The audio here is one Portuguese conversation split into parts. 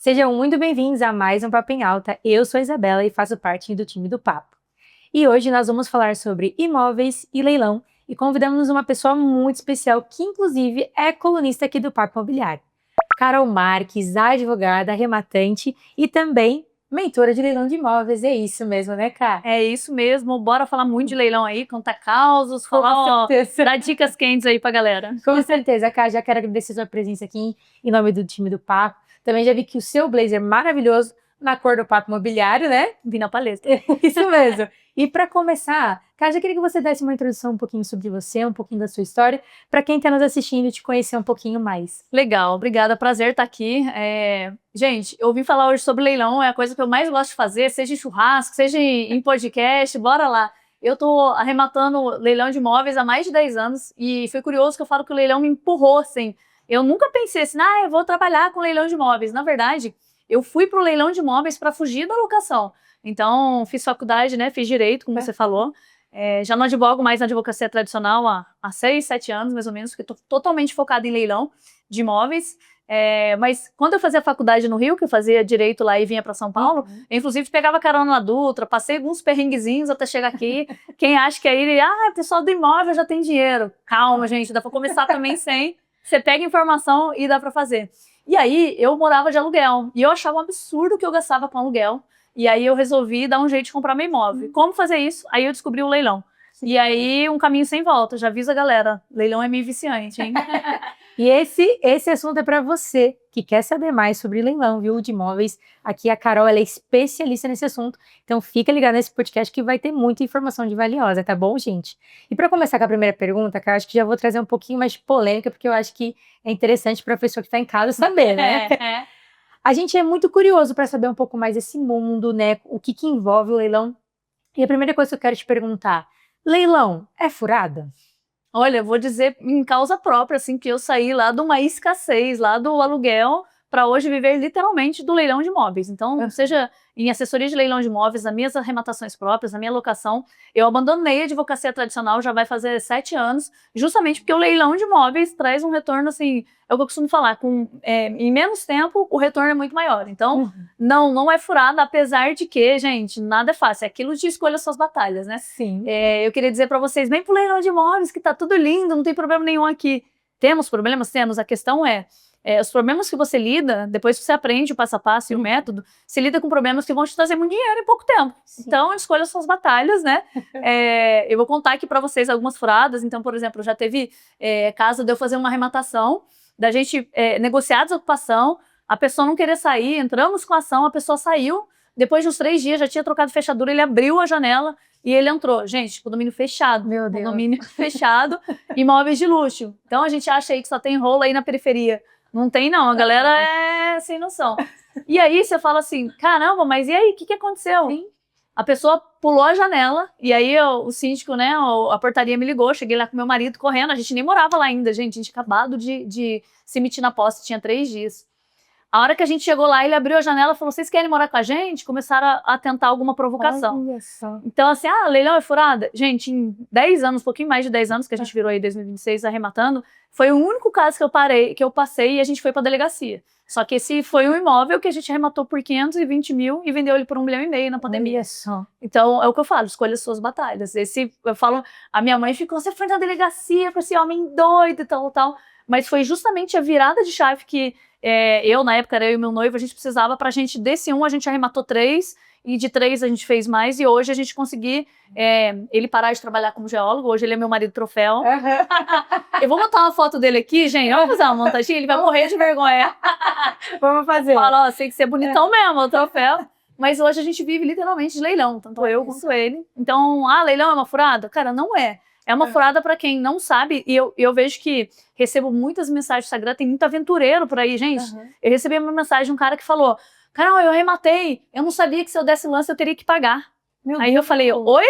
Sejam muito bem-vindos a mais um Papo em Alta. Eu sou a Isabela e faço parte do time do Papo. E hoje nós vamos falar sobre imóveis e leilão e convidamos uma pessoa muito especial que inclusive é colunista aqui do Papo Imobiliário. Carol Marques, advogada, rematante e também mentora de leilão de imóveis. É isso mesmo, né, Cá? É isso mesmo, bora falar muito de leilão aí, contar causos, falar, dar dicas quentes aí pra galera. Com certeza, Cá, já quero agradecer sua presença aqui em nome do time do Papo. Também já vi que o seu blazer maravilhoso na cor do Papo Imobiliário, né? Vim na palestra. Isso mesmo. E para começar, Cá, já queria que você desse uma introdução um pouquinho sobre você, um pouquinho da sua história, para quem está nos assistindo te conhecer um pouquinho mais. Legal, obrigada, prazer estar aqui. Gente, eu vim falar hoje sobre leilão, é a coisa que eu mais gosto de fazer, seja em churrasco, seja em podcast, bora lá. Eu tô arrematando leilão de imóveis há mais de 10 anos e foi curioso que eu falo que o leilão me empurrou, assim. Eu nunca pensei assim, eu vou trabalhar com leilão de imóveis. Na verdade, eu fui pro leilão de imóveis para fugir da locação. Então, fiz faculdade, né? Fiz direito, como você falou. Já não advogo mais na advocacia tradicional há 6, 7 anos, mais ou menos, porque estou totalmente focada em leilão de imóveis. Mas quando eu fazia faculdade no Rio, que eu fazia direito lá e vinha para São Paulo, eu inclusive pegava carona na Dutra, passei alguns perrenguezinhos até chegar aqui. Quem acha que aí, pessoal do imóvel já tem dinheiro. Calma, gente, dá para começar também sem. Você pega informação e dá para fazer. E aí, eu morava de aluguel. E eu achava um absurdo o que eu gastava com aluguel. E aí, eu resolvi dar um jeito de comprar meu imóvel. Como fazer isso? Aí, eu descobri o leilão. E aí, um caminho sem volta. Já avisa a galera, leilão é meio viciante, hein? E esse assunto é para você que quer saber mais sobre leilão, viu, de imóveis. Aqui a Carol, ela é especialista nesse assunto, então fica ligado nesse podcast que vai ter muita informação de valiosa, tá bom, gente? E para começar com a primeira pergunta, Carol, acho que já vou trazer um pouquinho mais de polêmica, porque eu acho que é interessante para a pessoa que está em casa saber, né? A gente é muito curioso para saber um pouco mais desse mundo, né? O que envolve o leilão. E a primeira coisa que eu quero te perguntar, leilão é furada? Olha, eu vou dizer em causa própria, assim, que eu saí lá de uma escassez, lá do aluguel, para hoje viver literalmente do leilão de imóveis. Então, seja em assessoria de leilão de imóveis, nas minhas arrematações próprias, na minha locação, eu abandonei a advocacia tradicional, já vai fazer 7 anos, justamente porque o leilão de imóveis traz um retorno, assim, é o que eu costumo falar, em menos tempo, o retorno é muito maior. Então, não é furada, apesar de que, gente, nada é fácil, é aquilo de escolha suas batalhas, né? Sim. Eu queria dizer para vocês, vem pro leilão de imóveis, que tá tudo lindo, não tem problema nenhum aqui. Temos problemas? Temos. A questão os problemas que você lida, depois que você aprende o passo a passo e o método, você lida com problemas que vão te trazer muito dinheiro em pouco tempo. Sim. Então, escolha suas batalhas, né? Eu vou contar aqui para vocês algumas furadas. Então, por exemplo, já teve caso de eu fazer uma arrematação, da gente negociar a desocupação, a pessoa não querer sair, entramos com a ação, a pessoa saiu, depois de uns 3 dias já tinha trocado fechadura, ele abriu a janela e ele entrou. Gente, condomínio fechado. Meu Deus. Condomínio fechado, imóveis de luxo. Então a gente acha aí que só tem rolo aí na periferia. Não tem não, a galera é sem noção. E aí você fala assim, caramba, mas e aí, o que aconteceu? Sim. A pessoa pulou a janela, e aí o síndico, né, a portaria me ligou, cheguei lá com meu marido correndo, a gente nem morava lá ainda, gente, a gente tinha acabado de se emitir na posse, tinha 3 dias. A hora que a gente chegou lá, ele abriu a janela e falou, vocês querem morar com a gente? Começaram a tentar alguma provocação. Olha só. Então, assim, leilão é furada? Gente, em 10 anos, um pouquinho mais de 10 anos, que a gente virou aí em 2026 arrematando, foi o único caso que eu passei e a gente foi pra delegacia. Só que esse foi um imóvel que a gente arrematou por 520 mil e vendeu ele por 1,5 milhão na pandemia. Olha só. Então, é o que eu falo, escolha suas batalhas. Eu falo, a minha mãe ficou, você foi na delegacia, foi esse homem doido e tal. Mas foi justamente a virada de chave que na época, era eu e meu noivo, a gente precisava pra gente, desse a gente arrematou 3, e de 3 a gente fez mais, e hoje a gente conseguiu ele parar de trabalhar como geólogo, hoje ele é meu marido troféu. Eu vou botar uma foto dele aqui, gente, vamos fazer uma montagem, ele vai morrer de vergonha. Vamos fazer. Fala, sei que você é bonitão mesmo, o troféu. Mas hoje a gente vive literalmente de leilão, tanto eu quanto ele. Então, leilão é uma furada? Cara, não é. É uma furada para quem não sabe, e eu vejo que recebo muitas mensagens no Instagram, tem muito aventureiro por aí, gente. Eu recebi uma mensagem de um cara que falou, Carol, eu arrematei, eu não sabia que se eu desse lance eu teria que pagar. Aí eu falei, oi?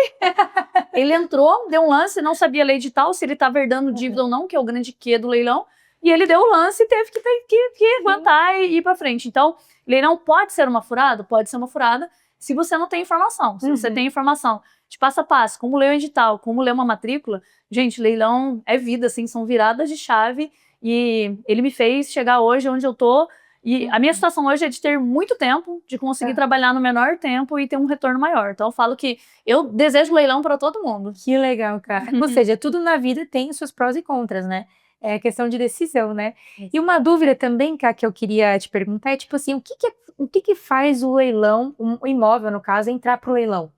Ele entrou, deu um lance, não sabia ler edital, se ele estava herdando dívida ou não, que é o grande quê do leilão, e ele deu o lance e teve que aguentar e ir para frente. Então, leilão pode ser uma furada? Pode ser uma furada se você não tem informação. Se você tem informação de passo a passo, como ler um edital, como ler uma matrícula, gente, leilão é vida, assim, são viradas de chave, e ele me fez chegar hoje onde eu tô, E a minha situação hoje é de ter muito tempo, de conseguir trabalhar no menor tempo e ter um retorno maior. Então eu falo que eu desejo leilão para todo mundo. Que legal, cara. Ou seja, tudo na vida tem os seus prós e contras, né? É questão de decisão, né? E uma dúvida também, Ká, que eu queria te perguntar é tipo assim, o que que faz o leilão, o imóvel, no caso, entrar pro leilão?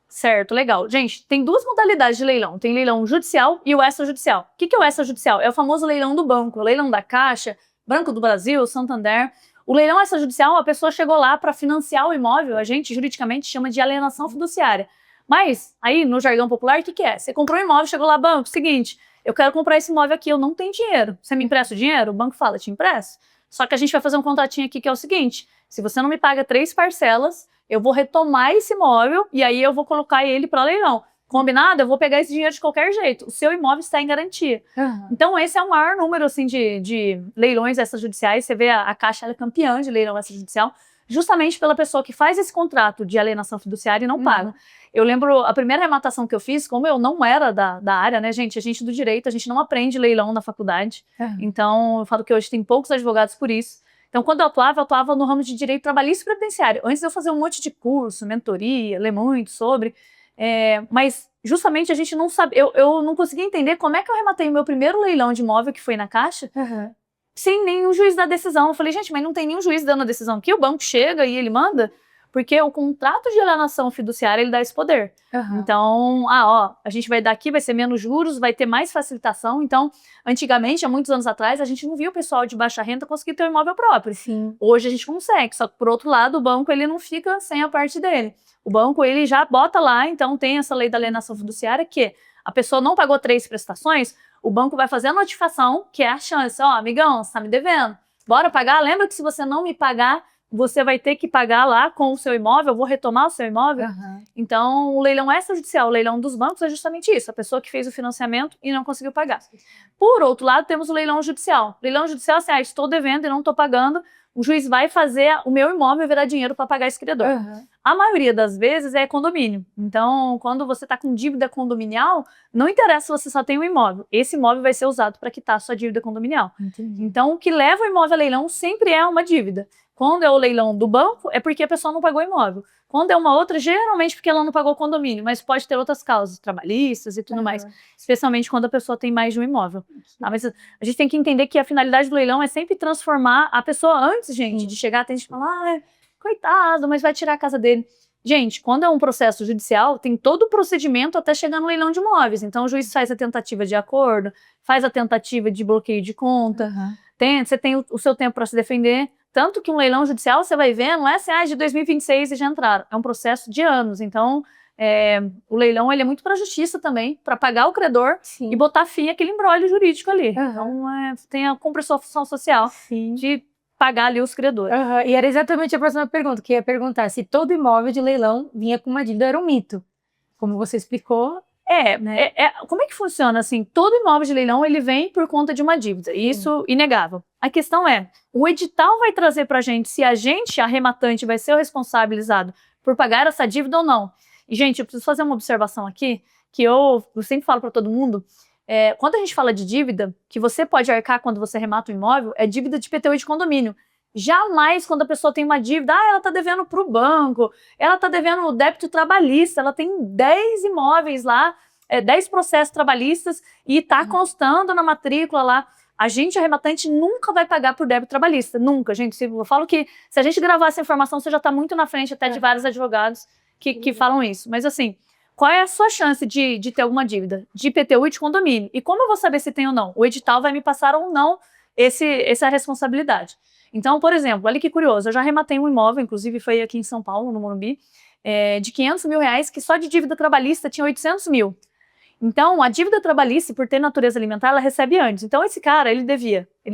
Certo, legal. Gente, tem duas modalidades de leilão. Tem leilão judicial e o extrajudicial. O que é o extrajudicial? É o famoso leilão do banco, o leilão da Caixa, Banco do Brasil, Santander. O leilão extrajudicial, a pessoa chegou lá para financiar o imóvel, a gente juridicamente chama de alienação fiduciária. Mas, aí, no jargão popular, o que é? Você comprou um imóvel, chegou lá, banco, seguinte, eu quero comprar esse imóvel aqui, eu não tenho dinheiro. Você me empresta o dinheiro? O banco fala, te empresto. Só que a gente vai fazer um contratinho aqui que é o seguinte, se você não me paga 3 parcelas, eu vou retomar esse imóvel e aí eu vou colocar ele para leilão. Combinado? Eu vou pegar esse dinheiro de qualquer jeito. O seu imóvel está em garantia. Então, esse é o maior número assim, de leilões extrajudiciais. Você vê a Caixa, ela é campeã de leilão extrajudicial, justamente pela pessoa que faz esse contrato de alienação fiduciária e não paga. Eu lembro, a primeira arrematação que eu fiz, como eu não era da área, né, gente? A gente do direito, a gente não aprende leilão na faculdade. Então, eu falo que hoje tem poucos advogados por isso. Então, quando eu atuava no ramo de direito trabalhista e previdenciário. Antes de eu fazer um monte de curso, mentoria, ler muito sobre... mas justamente a gente não sabe, eu não conseguia entender como é que eu arrematei o meu primeiro leilão de imóvel, que foi na Caixa, sem nenhum juiz dar decisão. Eu falei, gente, mas não tem nenhum juiz dando a decisão aqui, o banco chega e ele manda, porque o contrato de alienação fiduciária, ele dá esse poder. Então, a gente vai dar aqui, vai ser menos juros, vai ter mais facilitação. Então, antigamente, há muitos anos atrás, a gente não via o pessoal de baixa renda conseguir ter um imóvel próprio. Sim. Hoje a gente consegue, só que por outro lado, o banco, ele não fica sem a parte dele. O banco, ele já bota lá, então tem essa lei da alienação fiduciária que a pessoa não pagou 3 prestações, o banco vai fazer a notificação, que é a chance, amigão, você tá me devendo, bora pagar? Lembra que se você não me pagar, você vai ter que pagar lá com o seu imóvel, eu vou retomar o seu imóvel. Então, o leilão extrajudicial, o leilão dos bancos é justamente isso, a pessoa que fez o financiamento e não conseguiu pagar. Por outro lado, temos o leilão judicial. Leilão judicial, assim, estou devendo e não estou pagando, o juiz vai fazer o meu imóvel virar dinheiro para pagar esse credor. A maioria das vezes é condomínio. Então, quando você está com dívida condominial, não interessa se você só tem um imóvel. Esse imóvel vai ser usado para quitar a sua dívida condominial. Então, o que leva o imóvel a leilão sempre é uma dívida. Quando é o leilão do banco, é porque a pessoa não pagou o imóvel. Quando é uma outra, geralmente porque ela não pagou o condomínio, mas pode ter outras causas, trabalhistas e tudo mais, especialmente quando a pessoa tem mais de um imóvel. Mas a gente tem que entender que a finalidade do leilão é sempre transformar a pessoa antes, gente, de chegar, tem gente que fala, coitado, mas vai tirar a casa dele. Gente, quando é um processo judicial, tem todo o procedimento até chegar no leilão de imóveis. Então, o juiz faz a tentativa de acordo, faz a tentativa de bloqueio de conta, você tem o seu tempo para se defender. Tanto que um leilão judicial, você vai ver, não é assim, de 2026 e já entraram. É um processo de anos. Então, o leilão ele é muito para a justiça também, para pagar o credor e botar fim àquele imbróglio jurídico ali. Então, tem a compreensão social de pagar ali os credores. E era exatamente a próxima pergunta, que eu ia perguntar se todo imóvel de leilão vinha com uma dívida, era um mito. Como você explicou, né? Como é que funciona assim? Todo imóvel de leilão ele vem por conta de uma dívida, isso inegável. A questão é, o edital vai trazer pra gente se a gente, arrematante, vai ser o responsabilizado por pagar essa dívida ou não. E, gente, eu preciso fazer uma observação aqui, que eu sempre falo para todo mundo, quando a gente fala de dívida, que você pode arcar quando você remata o imóvel, é dívida de IPTU e de condomínio. Jamais quando a pessoa tem uma dívida, ela está devendo para o banco, ela está devendo o débito trabalhista, ela tem 10 imóveis lá, 10 processos trabalhistas e está constando na matrícula lá. A gente, arrematante, nunca vai pagar por débito trabalhista, nunca, gente. Eu falo que se a gente gravar essa informação, você já está muito na frente até de vários advogados que falam isso. Mas assim, qual é a sua chance de ter alguma dívida? De IPTU e de condomínio. E como eu vou saber se tem ou não? O edital vai me passar ou não essa responsabilidade. Então, por exemplo, olha que curioso, eu já arrematei um imóvel, inclusive foi aqui em São Paulo, no Morumbi, de 500 mil reais, que só de dívida trabalhista tinha 800 mil. Então, a dívida trabalhista, por ter natureza alimentar, ela recebe antes. Então, esse cara, ele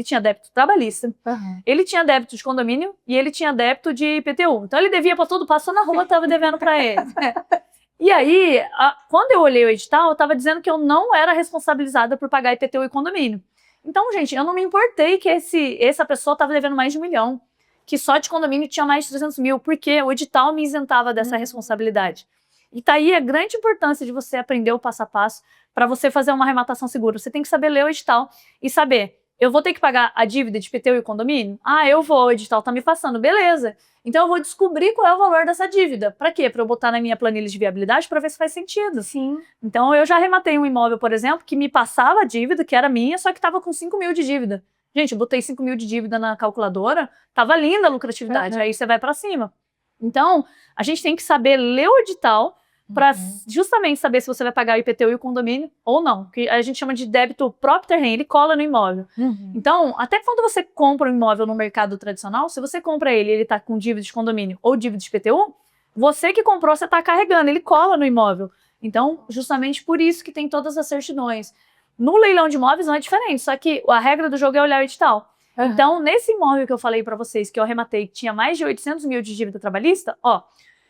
tinha débito trabalhista, ele tinha débito de condomínio e ele tinha débito de IPTU. Então, ele devia para tudo, passou na rua, estava devendo para ele. E aí, quando eu olhei o edital, eu estava dizendo que eu não era responsabilizada por pagar IPTU e condomínio. Então, gente, eu não me importei que essa pessoa estava devendo mais de 1 milhão, que só de condomínio tinha mais de 300 mil, porque o edital me isentava dessa responsabilidade. E tá aí a grande importância de você aprender o passo a passo para você fazer uma arrematação segura. Você tem que saber ler o edital e saber Eu vou ter que pagar a dívida de IPTU e condomínio? Ah, eu vou, o edital tá me passando, beleza. Então eu vou descobrir qual é o valor dessa dívida. Para quê? Para eu botar na minha planilha de viabilidade para ver se faz sentido. Sim. Então eu já arrematei um imóvel, por exemplo, que me passava a dívida, que era minha, só que estava com 5 mil de dívida. Gente, eu botei 5 mil de dívida na calculadora, tava linda a lucratividade, aí você vai para cima. Então, a gente tem que saber ler o edital para justamente saber se você vai pagar o IPTU e o condomínio ou não. Que a gente chama de débito próprio terreno, ele cola no imóvel. Então, até quando você compra um imóvel no mercado tradicional, se você compra ele e ele está com dívida de condomínio ou dívida de IPTU, você que comprou, você está carregando, ele cola no imóvel. Então, justamente por isso que tem todas as certidões. No leilão de imóveis não é diferente, só que a regra do jogo é olhar o edital. Então, nesse imóvel que eu falei para vocês, que eu arrematei, que tinha mais de 800 mil de dívida trabalhista, ó,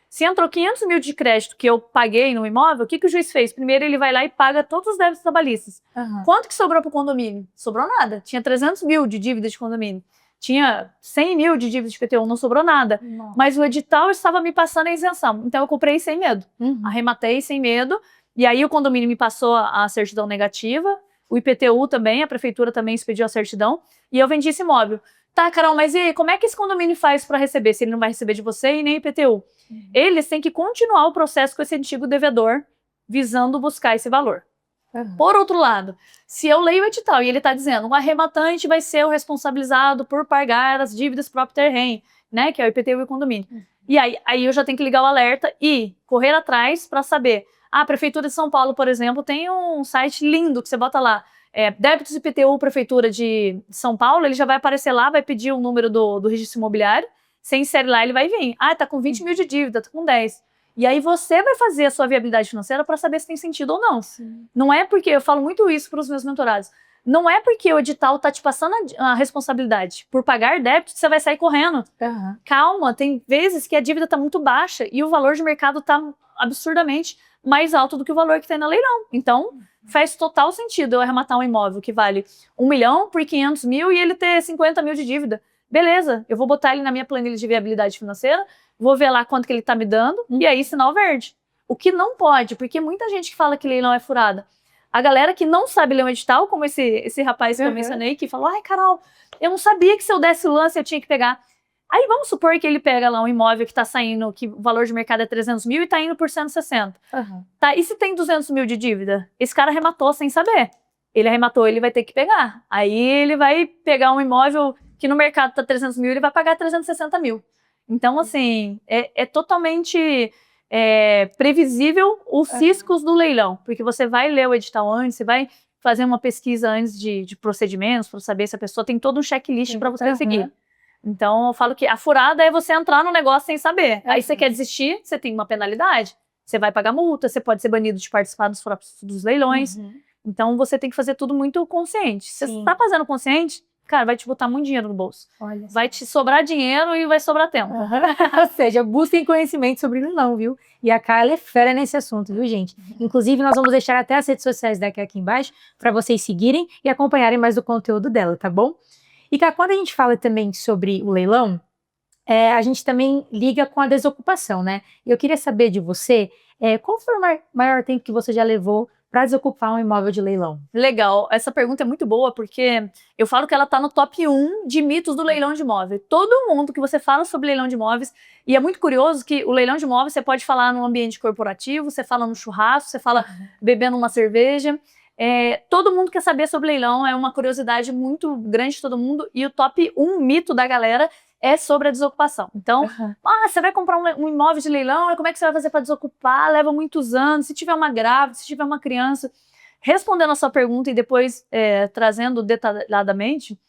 se entrou 500 mil de crédito que eu paguei no imóvel, o que o juiz fez? Primeiro ele vai lá e paga todos os débitos trabalhistas. Quanto que sobrou para o condomínio? Sobrou nada. Tinha 300 mil de dívida de condomínio. Tinha 100 mil de dívida de IPTU, não sobrou nada. Mas o edital estava me passando a isenção. Então eu comprei sem medo. Arrematei sem medo. E aí o condomínio me passou a certidão negativa. O IPTU também, a prefeitura também expediu a certidão. E eu vendi esse imóvel. Tá, Carol, mas e aí, como é que esse condomínio faz para receber? Se ele não vai receber de você e nem IPTU? Eles têm que continuar o processo com esse antigo devedor, visando buscar esse valor. Por outro lado, se eu leio o edital e ele está dizendo o arrematante vai ser o responsabilizado por pagar as dívidas próprio terreno, né, que é o IPTU e o condomínio. E aí eu já tenho que ligar o alerta e correr atrás para saber. A Prefeitura de São Paulo, por exemplo, tem um site lindo que você bota lá, débitos IPTU Prefeitura de São Paulo, ele já vai aparecer lá, vai pedir o número do registro imobiliário, você insere lá, ele vai vir. Ah, tá com 20 mil de dívida, tá com 10. E aí você vai fazer a sua viabilidade financeira para saber se tem sentido ou não. Não é porque, eu falo muito isso para os meus mentorados, não é porque o edital tá te passando a responsabilidade por pagar débito que você vai sair correndo. Calma, tem vezes que a dívida tá muito baixa e o valor de mercado tá absurdamente mais alto do que o valor que tem na leilão. Então, faz total sentido eu arrematar um imóvel que vale 1 milhão por 500 mil e ele ter 50 mil de dívida. Beleza, eu vou botar ele na minha planilha de viabilidade financeira, vou ver lá quanto que ele tá me dando, e aí sinal verde. O que não pode, porque muita gente que fala que leilão é furada. A galera que não sabe ler um edital, como esse rapaz que eu mencionei, que falou, ai, Carol, eu não sabia que se eu desse o lance eu tinha que pegar. Aí vamos supor que ele pega lá um imóvel que tá saindo, que o valor de mercado é 300 mil e tá indo por 160. Tá, e se tem 200 mil de dívida? Esse cara arrematou sem saber. Ele arrematou, ele vai ter que pegar. Aí ele vai pegar um imóvel que no mercado tá 300 mil, ele vai pagar 360 mil. Então, assim, é totalmente previsível os riscos do leilão, porque você vai ler o edital antes, você vai fazer uma pesquisa antes de procedimentos, para saber se a pessoa tem todo um checklist para você seguir. Então, eu falo que a furada é você entrar no negócio sem saber. Aí você quer desistir, você tem uma penalidade, você vai pagar multa, você pode ser banido de participar dos leilões. Então, você tem que fazer tudo muito consciente. Se você está fazendo consciente, cara, vai te botar muito dinheiro no bolso. Vai te sobrar dinheiro e vai sobrar tempo. Ou seja, busquem conhecimento sobre leilão, viu? E a Carla é fera nesse assunto, viu, gente? Inclusive, nós vamos deixar até as redes sociais daqui aqui embaixo para vocês seguirem e acompanharem mais do conteúdo dela, tá bom? E cá, quando a gente fala também sobre o leilão, a gente também liga com a desocupação, né? E eu queria saber de você, qual foi o maior tempo que você já levou para desocupar um imóvel de leilão? Legal, essa pergunta é muito boa porque eu falo que ela tá no top 1 de mitos do leilão de imóvel. Todo mundo que você fala sobre leilão de imóveis, e é muito curioso que o leilão de imóveis você pode falar num ambiente corporativo, você fala no churrasco, você fala bebendo uma cerveja. Todo mundo quer saber sobre leilão, é uma curiosidade muito grande de todo mundo, e o top 1 mito da galera é sobre a desocupação. Então, você vai comprar um imóvel de leilão, como é que você vai fazer para desocupar? Leva muitos anos, se tiver uma grávida, se tiver uma criança. Respondendo a sua pergunta e depois trazendo detalhadamente,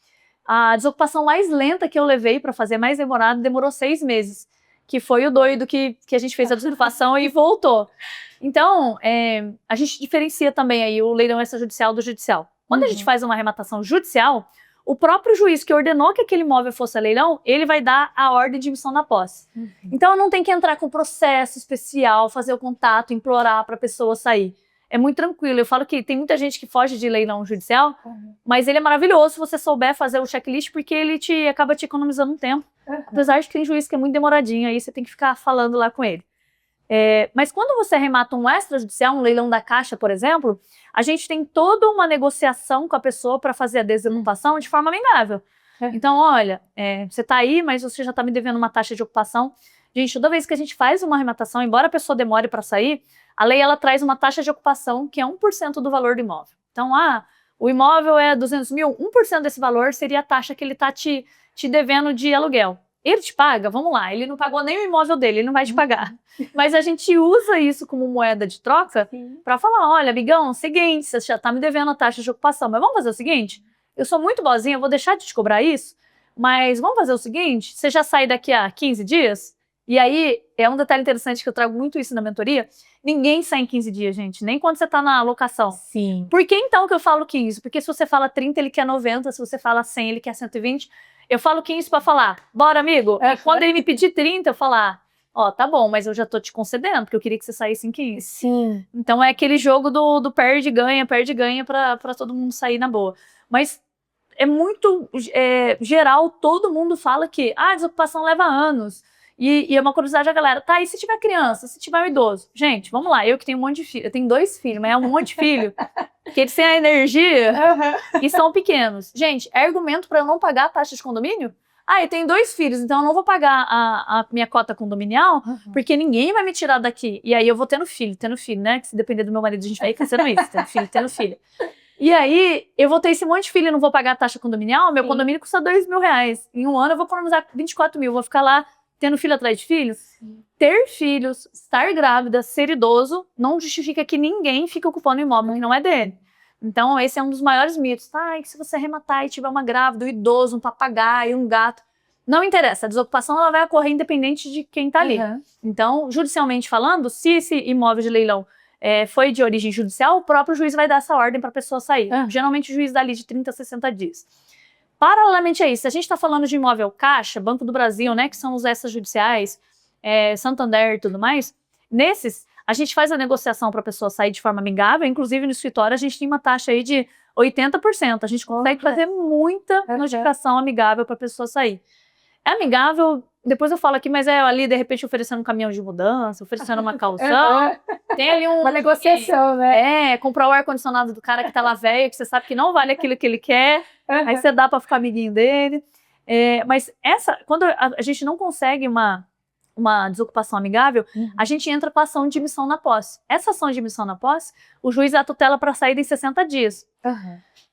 a desocupação mais lenta que eu levei para fazer, mais demorada, demorou 6 meses, que foi o doido que a gente fez a desocupação e voltou. Então, a gente diferencia também aí o leilão extrajudicial do judicial. Quando a gente faz uma arrematação judicial, o próprio juiz que ordenou que aquele imóvel fosse a leilão, ele vai dar a ordem de emissão da posse. Então, não tem que entrar com processo especial, fazer o contato, implorar para a pessoa sair. É muito tranquilo. Eu falo que tem muita gente que foge de leilão judicial, mas ele é maravilhoso se você souber fazer o checklist, porque ele acaba te economizando um tempo. Apesar de que tem juiz que é muito demoradinho, aí você tem que ficar falando lá com ele. Mas quando você arremata um extrajudicial, um leilão da Caixa, por exemplo, a gente tem toda uma negociação com a pessoa para fazer a desocupação de forma amigável. Então, olha, você está aí, mas você já está me devendo uma taxa de ocupação. Gente, toda vez que a gente faz uma arrematação, embora a pessoa demore para sair, a lei ela traz uma taxa de ocupação que é 1% do valor do imóvel. Então, o imóvel é 200 mil, 1% desse valor seria a taxa que ele está te devendo de aluguel. Ele te paga? Vamos lá, ele não pagou nem o imóvel dele, ele não vai te pagar. Mas a gente usa isso como moeda de troca para falar, olha, amigão, seguinte, você já está me devendo a taxa de ocupação, mas vamos fazer o seguinte, eu sou muito boazinha, eu vou deixar de te cobrar isso, mas vamos fazer o seguinte, você já sai daqui a 15 dias? E aí, é um detalhe interessante que eu trago muito isso na mentoria, ninguém sai em 15 dias, gente, nem quando você está na locação. Sim. Por que então que eu falo 15? Porque se você fala 30, ele quer 90, se você fala 100, ele quer 120. Eu falo 15 para falar, bora, amigo. E quando ele me pedir 30, eu falar, tá bom, mas eu já tô te concedendo, porque eu queria que você saísse em 15. Sim. Então é aquele jogo do perde-ganha para todo mundo sair na boa. Mas é muito geral, todo mundo fala que a desocupação leva anos. E é uma curiosidade da galera, tá, e se tiver criança, se tiver um idoso? Gente, vamos lá, eu que tenho um monte de filho, eu tenho 2 filhos, mas é um monte de filho, que eles têm a energia e são pequenos. Gente, é argumento para eu não pagar a taxa de condomínio? Eu tenho 2 filhos, então eu não vou pagar a minha cota condominial, porque ninguém vai me tirar daqui. E aí eu vou tendo filho, né? Que se depender do meu marido, a gente vai crescendo isso, tendo filho. E aí, eu vou ter esse monte de filho e não vou pagar a taxa condominial, meu condomínio custa R$2.000. Em um ano eu vou economizar 24 mil, vou ficar lá tendo filho atrás de filho. Ter filhos, estar grávida, ser idoso, não justifica que ninguém fique ocupando o imóvel que não é dele. Então, esse é um dos maiores mitos. Que se você arrematar e tiver uma grávida, um idoso, um papagaio, um gato, não interessa. A desocupação ela vai ocorrer independente de quem está ali. Então, judicialmente falando, se esse imóvel de leilão foi de origem judicial, o próprio juiz vai dar essa ordem para a pessoa sair. Geralmente, o juiz dá ali de 30 a 60 dias. Paralelamente a isso, a gente está falando de imóvel Caixa, Banco do Brasil, né, que são os extrajudiciais, Santander e tudo mais, nesses, a gente faz a negociação para a pessoa sair de forma amigável, inclusive no escritório a gente tem uma taxa aí de 80%, a gente consegue fazer muita notificação amigável para a pessoa sair. É amigável, depois eu falo aqui, mas ali de repente oferecendo um caminhão de mudança, oferecendo uma calção, tem ali uma negociação, né? Comprar o ar-condicionado do cara que tá lá velho, que você sabe que não vale aquilo que ele quer, aí você dá para ficar amiguinho dele. Mas quando a gente não consegue uma desocupação amigável, a gente entra com a ação de admissão na posse. Essa ação de admissão na posse, o juiz dá tutela para saída em 60 dias.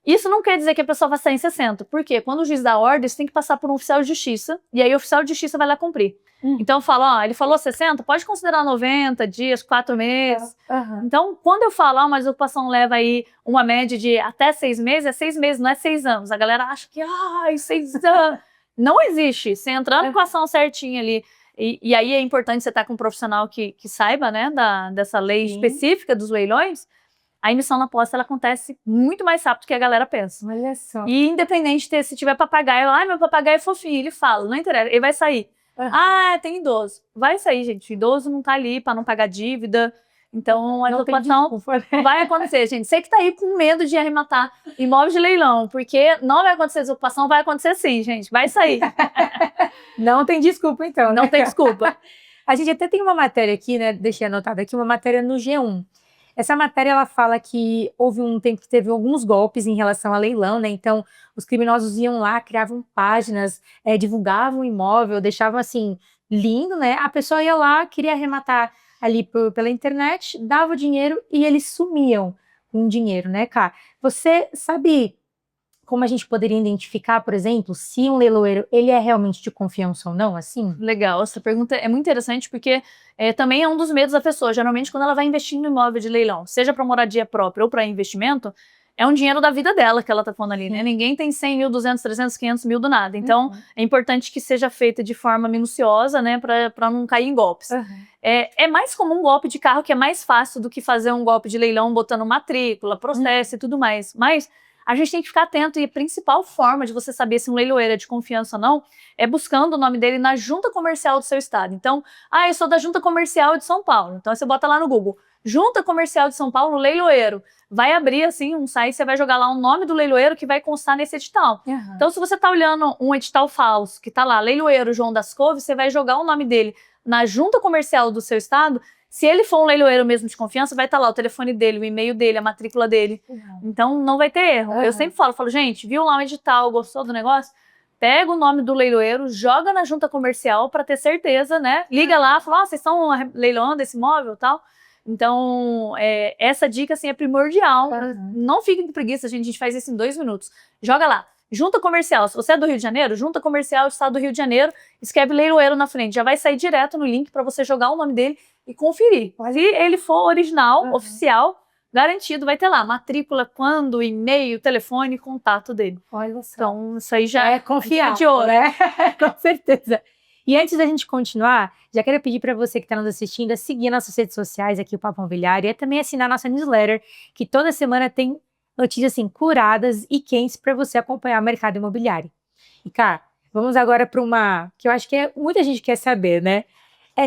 Isso não quer dizer que a pessoa vai sair em 60. Por quê? Quando o juiz dá ordem, você tem que passar por um oficial de justiça, e aí o oficial de justiça vai lá cumprir. Então eu falo, ele falou 60, pode considerar 90 dias, 4 meses. Então, quando eu falo, uma desocupação leva aí uma média de até 6 meses, é 6 meses, não é 6 anos. A galera acha que, 6 anos. Não existe. Você entrando com a ação certinha ali, e aí é importante você estar com um profissional que saiba, né, dessa lei específica dos leilões, a emissão na posse ela acontece muito mais rápido do que a galera pensa. Olha só. E independente se tiver papagaio, meu papagaio é fofinho, ele fala, não interessa, ele vai sair. Tem idoso. Vai sair, gente. O idoso não tá ali para não pagar dívida. Então, a desocupação vai acontecer, gente. Você que tá aí com medo de arrematar imóvel de leilão, porque não vai acontecer desocupação, vai acontecer sim, gente. Vai sair. Não tem desculpa, então. Não tem desculpa. A gente até tem uma matéria aqui, né? Deixei anotado aqui, uma matéria no G1. Essa matéria, ela fala que houve um tempo que teve alguns golpes em relação a leilão, né? Então, os criminosos iam lá, criavam páginas, divulgavam o imóvel, deixavam assim, lindo, né? A pessoa ia lá, queria arrematar ali pela internet, dava o dinheiro e eles sumiam com o dinheiro, né, Ká? Você sabe como a gente poderia identificar, por exemplo, se um leiloeiro ele é realmente de confiança ou não, assim? Legal, essa pergunta é muito interessante porque também é um dos medos da pessoa. Geralmente, quando ela vai investir no imóvel de leilão, seja para moradia própria ou para investimento, é um dinheiro da vida dela que ela tá pondo ali, né? Ninguém tem 100 mil, 200, 300, 500 mil do nada. Então, é importante que seja feita de forma minuciosa, né? Para não cair em golpes. É mais comum um golpe de carro, que é mais fácil do que fazer um golpe de leilão botando matrícula, processo e tudo mais. Mas a gente tem que ficar atento, e a principal forma de você saber se um leiloeiro é de confiança ou não é buscando o nome dele na junta comercial do seu estado. Então, eu sou da junta comercial de São Paulo. Então, você bota lá no Google, junta comercial de São Paulo, leiloeiro. Vai abrir, assim, um site, você vai jogar lá o nome do leiloeiro que vai constar nesse edital. Então, se você está olhando um edital falso, que está lá, leiloeiro João das Couves, você vai jogar o nome dele na junta comercial do seu estado. Se ele for um leiloeiro mesmo de confiança, vai estar lá o telefone dele, o e-mail dele, a matrícula dele. Então, não vai ter erro. Eu sempre falo, gente, viu lá um edital, gostou do negócio? Pega o nome do leiloeiro, joga na junta comercial para ter certeza, né? Liga lá, fala, vocês estão leiloando esse imóvel e tal. Então, essa dica, assim, é primordial. Não fiquem com preguiça, gente, a gente faz isso em 2 minutos. Joga lá. Junta comercial, se você é do Rio de Janeiro, junta comercial do estado do Rio de Janeiro, escreve leiloeiro na frente, já vai sair direto no link para você jogar o nome dele e conferir. Se ele for original, oficial, garantido, vai ter lá matrícula, quando, e-mail, telefone, contato dele. Olha só. Então, isso aí já é confiável, né? Com certeza. E antes da gente continuar, já quero pedir para você que está nos assistindo a seguir nossas redes sociais aqui, o Papo Imobiliário, e também assinar nossa newsletter, que toda semana tem notícias assim, curadas e quentes para você acompanhar o mercado imobiliário. E, cara, vamos agora para uma que eu acho que muita gente quer saber, né?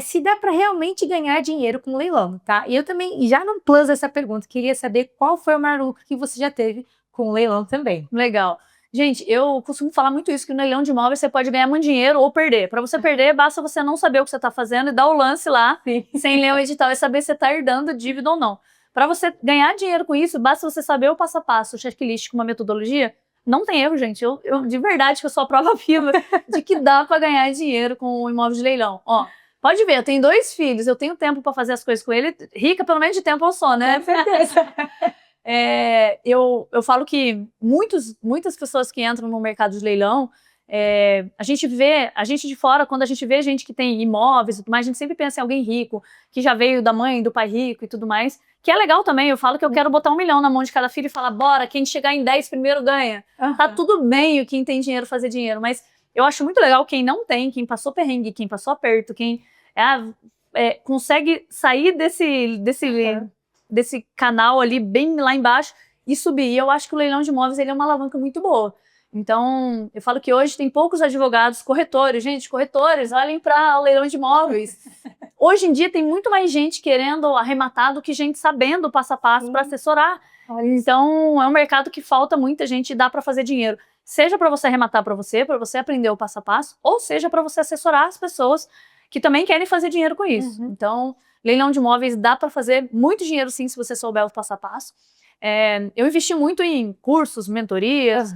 Se dá para realmente ganhar dinheiro com leilão, tá? E eu também, já no plus dessa pergunta, queria saber qual foi o maior lucro que você já teve com leilão também. Legal. Gente, eu costumo falar muito isso, que no leilão de imóveis você pode ganhar muito dinheiro ou perder. Para você perder, basta você não saber o que você está fazendo e dar o lance lá, sem ler o edital e saber se você está herdando dívida ou não. Para você ganhar dinheiro com isso, basta você saber o passo a passo, o checklist com uma metodologia. Não tem erro, gente. Eu de verdade que eu sou a prova viva de que dá para ganhar dinheiro com o imóvel de leilão. Ó, pode ver, eu tenho 2 filhos, eu tenho tempo para fazer as coisas com ele. Rica, pelo menos de tempo eu sou, né? Com certeza. Eu falo que muitas pessoas que entram no mercado de leilão, a gente de fora, quando a gente vê gente que tem imóveis e tudo mais, a gente sempre pensa em alguém rico, que já veio da mãe, do pai rico e tudo mais, que é legal também. Eu falo que eu quero botar 1 milhão na mão de cada filho e falar, bora, quem chegar em 10 primeiro ganha. Tá tudo bem quem tem dinheiro fazer dinheiro, mas eu acho muito legal quem não tem, quem passou perrengue, quem passou aperto, quem consegue sair desse canal ali bem lá embaixo e subir. E eu acho que o leilão de imóveis ele é uma alavanca muito boa. Então, eu falo que hoje tem poucos advogados, corretores. Gente, corretores, olhem para o leilão de imóveis. Hoje em dia tem muito mais gente querendo arrematar do que gente sabendo o passo a passo para assessorar. Então, é um mercado que falta muita gente e dá para fazer dinheiro. Seja para você arrematar para você aprender o passo a passo, ou seja para você assessorar as pessoas que também querem fazer dinheiro com isso. Então, leilão de imóveis dá para fazer muito dinheiro sim, se você souber o passo a passo. Eu investi muito em cursos, mentorias,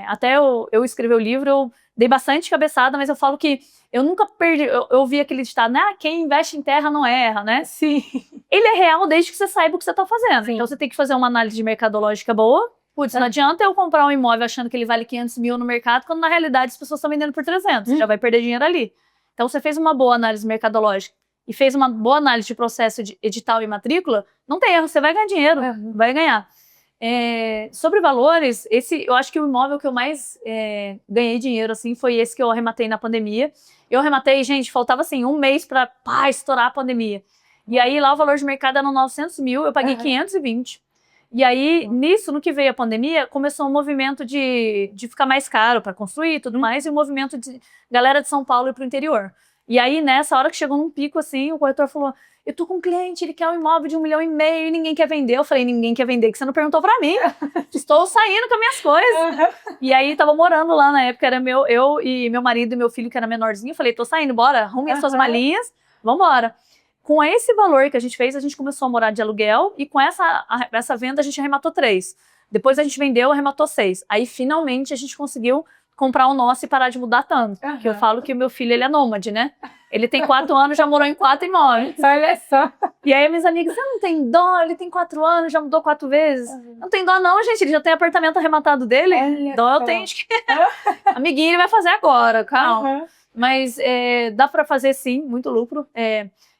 até eu escrever o livro, eu dei bastante cabeçada, mas eu falo que eu nunca perdi, eu ouvi aquele ditado, né? Quem investe em terra não erra, né? Sim. Ele é real desde que você saiba o que você está fazendo. Sim. Então você tem que fazer uma análise de mercadológica boa. Putz, não adianta eu comprar um imóvel achando que ele vale 500 mil no mercado, quando na realidade as pessoas estão vendendo por 300, você já vai perder dinheiro ali. Então você fez uma boa análise mercadológica e fez uma boa análise de processo de edital e matrícula, não tem erro, você vai ganhar dinheiro, vai ganhar. Sobre valores, eu acho que o imóvel que eu mais ganhei dinheiro assim, foi esse que eu arrematei na pandemia. Eu arrematei, gente, faltava assim 1 mês para estourar a pandemia. E aí lá o valor de mercado era 900 mil, eu paguei 520. E aí, nisso, no que veio a pandemia, começou um movimento de ficar mais caro para construir e tudo mais, e um movimento de galera de São Paulo ir para o interior. E aí, nessa hora que chegou num pico, assim, o corretor falou, eu tô com um cliente, ele quer um imóvel de 1,5 milhão e ninguém quer vender. Eu falei, ninguém quer vender, que você não perguntou pra mim. Estou saindo com as minhas coisas. E aí, tava morando lá na época, era eu e meu marido e meu filho, que era menorzinho. Eu falei, tô saindo, bora, arrume as suas malinhas, vambora. Com esse valor que a gente fez, a gente começou a morar de aluguel e com essa venda a gente arrematou 3. Depois a gente vendeu, arrematou 6. Aí, finalmente, a gente conseguiu comprar o nosso e parar de mudar tanto. Porque eu falo que o meu filho, ele é nômade, né? Ele tem 4 anos, já morou em 4 imóveis. Olha só. E aí, minhas amigas, você não tem dó? Ele tem 4 anos, já mudou 4 vezes. Não tem dó não, gente. Ele já tem apartamento arrematado dele. Dó eu tenho. Amiguinho, ele vai fazer agora, calma. Mas dá pra fazer, sim, muito lucro.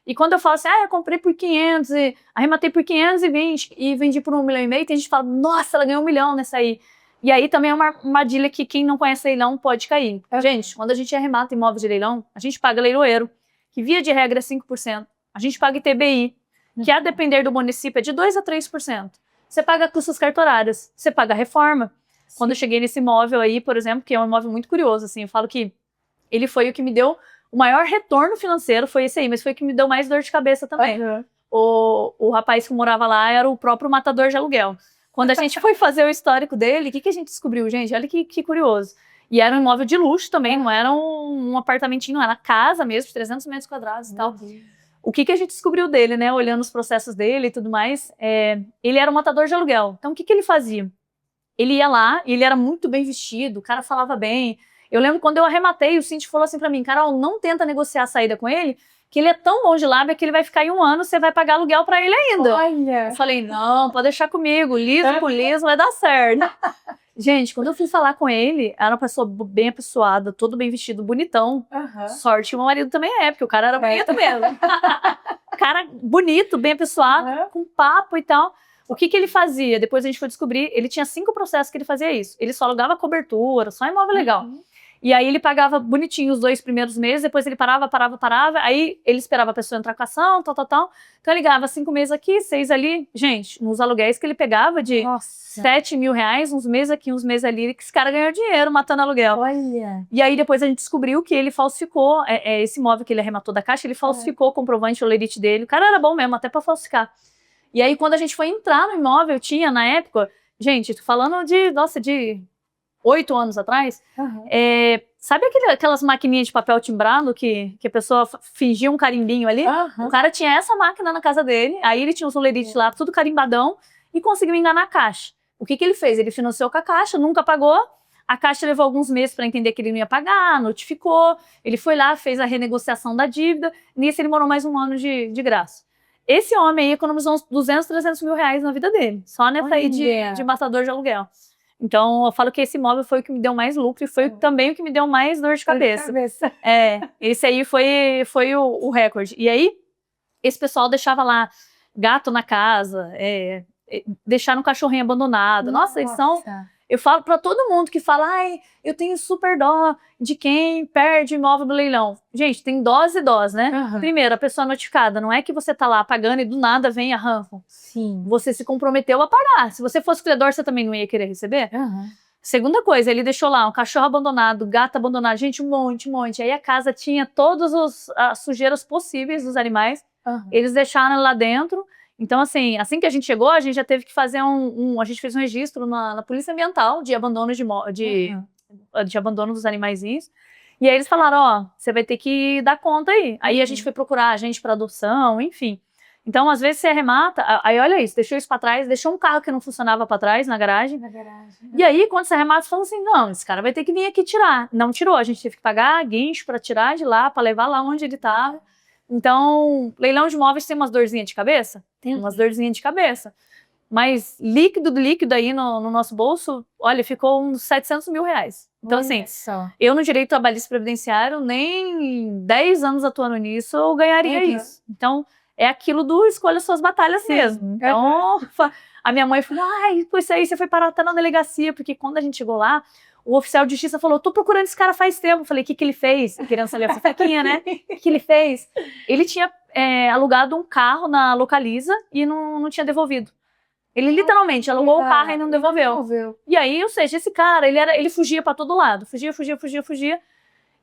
E quando eu falo assim, eu comprei por 500, arrematei por 520 e vendi por 1,5 milhão, tem gente que fala, nossa, ela ganhou 1 milhão nessa aí. E aí também é uma armadilha que quem não conhece leilão pode cair. Gente, quando a gente arremata imóveis de leilão, a gente paga leiloeiro, que via de regra é 5%. A gente paga ITBI, que a depender do município é de 2% a 3%. Você paga custas cartorárias, você paga reforma. Sim. Quando eu cheguei nesse imóvel aí, por exemplo, que é um imóvel muito curioso, assim, eu falo que ele foi o que me deu o maior retorno financeiro, foi esse aí, mas foi o que me deu mais dor de cabeça também. O rapaz que morava lá era o próprio matador de aluguel. Quando a gente foi fazer o histórico dele, o que a gente descobriu, gente? Olha que curioso. E era um imóvel de luxo também, não era um apartamentinho, não, era casa mesmo, de 300 metros quadrados e tal. O que a gente descobriu dele, né? Olhando os processos dele e tudo mais, ele era um matador de aluguel. Então, o que ele fazia? Ele ia lá, e ele era muito bem vestido, o cara falava bem. Eu lembro quando eu arrematei, o síndico falou assim pra mim, Carol, não tenta negociar a saída com ele, que ele é tão bom de lábia que ele vai ficar aí 1 ano, você vai pagar aluguel pra ele ainda. Olha! Eu falei, não, pode deixar comigo, liso por liso, vai dar certo. Gente, quando eu fui falar com ele, era uma pessoa bem apessoada, todo bem vestido, bonitão. Sorte que o meu marido também porque o cara era bonito mesmo. Cara bonito, bem apessoado, com papo e tal. O que ele fazia? Depois a gente foi descobrir, ele tinha 5 processos que ele fazia isso. Ele só alugava cobertura, só imóvel legal. E aí ele pagava bonitinho os 2 primeiros meses, depois ele parava, aí ele esperava a pessoa entrar com a ação, tal. Então ele ligava 5 meses aqui, 6 ali. Gente, nos aluguéis que ele pegava de 7 mil reais, uns meses aqui, uns meses ali, que esse cara ganhou dinheiro matando aluguel. Olha! E aí depois a gente descobriu que ele falsificou, esse imóvel que ele arrematou da Caixa, ele falsificou o comprovante, o lerite dele. O cara era bom mesmo, até pra falsificar. E aí quando a gente foi entrar no imóvel, tinha na época, gente, tô falando de 8 anos atrás, sabe aquelas maquininhas de papel timbrado que a pessoa fingia um carimbinho ali? O cara tinha essa máquina na casa dele, aí ele tinha os olerites lá, tudo carimbadão, e conseguiu enganar a Caixa. O que ele fez? Ele financiou com a Caixa, nunca pagou, a Caixa levou alguns meses para entender que ele não ia pagar, notificou, ele foi lá, fez a renegociação da dívida, nisso ele morou mais 1 ano de graça. Esse homem aí economizou uns 200, 300 mil reais na vida dele, só nessa aí de matador de aluguel. Então, eu falo que esse imóvel foi o que me deu mais lucro e foi também o que me deu mais dor de cabeça. Esse aí foi o recorde. E aí, esse pessoal deixava lá gato na casa, deixaram um cachorrinho abandonado. Nossa, eles são... Eu falo pra todo mundo que fala, ai, eu tenho super dó de quem perde imóvel do leilão. Gente, tem dós e dós, né? Primeiro, a pessoa notificada, não é que você tá lá pagando e do nada vem e arranca. Sim. Você se comprometeu a pagar. Se você fosse credor, você também não ia querer receber? Segunda coisa, ele deixou lá um cachorro abandonado, gato abandonado, gente, um monte. Aí a casa tinha todas as sujeiras possíveis dos animais. Eles deixaram lá dentro. Então, assim que a gente chegou, a gente já teve que fazer a gente fez um registro na Polícia Ambiental de abandono de abandono dos animaizinhos. E aí eles falaram, ó, você vai ter que dar conta aí. Aí a gente foi procurar a gente para adoção, enfim. Então, às vezes você arremata, aí olha isso, deixou isso para trás, deixou um carro que não funcionava para trás na garagem. E aí, quando você arremata, você fala assim, não, esse cara vai ter que vir aqui tirar. Não tirou, a gente teve que pagar guincho para tirar de lá, para levar lá onde ele estava. Então, leilão de imóveis tem umas dorzinhas de cabeça? Tem umas dorzinhas de cabeça. Mas líquido aí no nosso bolso, olha, ficou uns 700 mil reais. Então, assim, eu no direito trabalhista previdenciário, nem 10 anos atuando nisso, eu ganharia isso. Então, é aquilo do escolha suas batalhas mesmo. Então, a minha mãe falou, ai, isso aí você foi parar até na delegacia, porque quando a gente chegou lá, o oficial de justiça falou, tô procurando esse cara faz tempo. Eu falei, o que ele fez? Querendo saber essa faquinha, né? O que ele fez? Ele tinha alugado um carro na Localiza e não tinha devolvido. Ele literalmente alugou o carro e não devolveu. E aí, ou seja, esse cara, ele fugia pra todo lado. Fugia.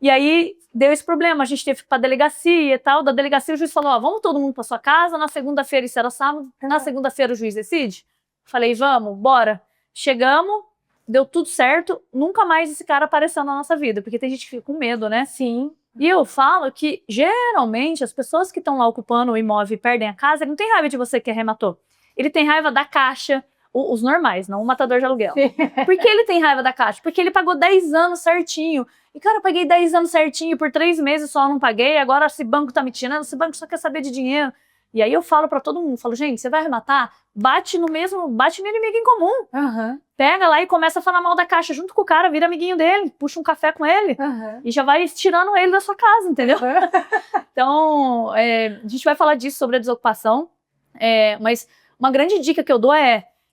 E aí, deu esse problema. A gente teve que ir pra delegacia e tal. Da delegacia, o juiz falou, ó, vamos todo mundo pra sua casa. Na segunda-feira, isso era sábado. Na segunda-feira, o juiz decide. Falei, vamos, bora. Chegamos. Deu tudo certo, nunca mais esse cara apareceu na nossa vida, porque tem gente que fica com medo, né? Sim. E eu falo que, geralmente, as pessoas que estão lá ocupando o imóvel e perdem a casa, ele não tem raiva de você que arrematou. Ele tem raiva da Caixa, os normais, não o matador de aluguel. Por que ele tem raiva da Caixa? Porque ele pagou 10 anos certinho. E, cara, eu paguei 10 anos certinho, por 3 meses só eu não paguei, agora esse banco tá me tirando, esse banco só quer saber de dinheiro. E aí eu falo pra todo mundo, falo, gente, você vai arrematar? Bate no inimigo em comum. Pega lá e começa a falar mal da Caixa junto com o cara, vira amiguinho dele, puxa um café com ele e já vai tirando ele da sua casa, entendeu? Então, a gente vai falar disso sobre a desocupação, mas uma grande dica que eu dou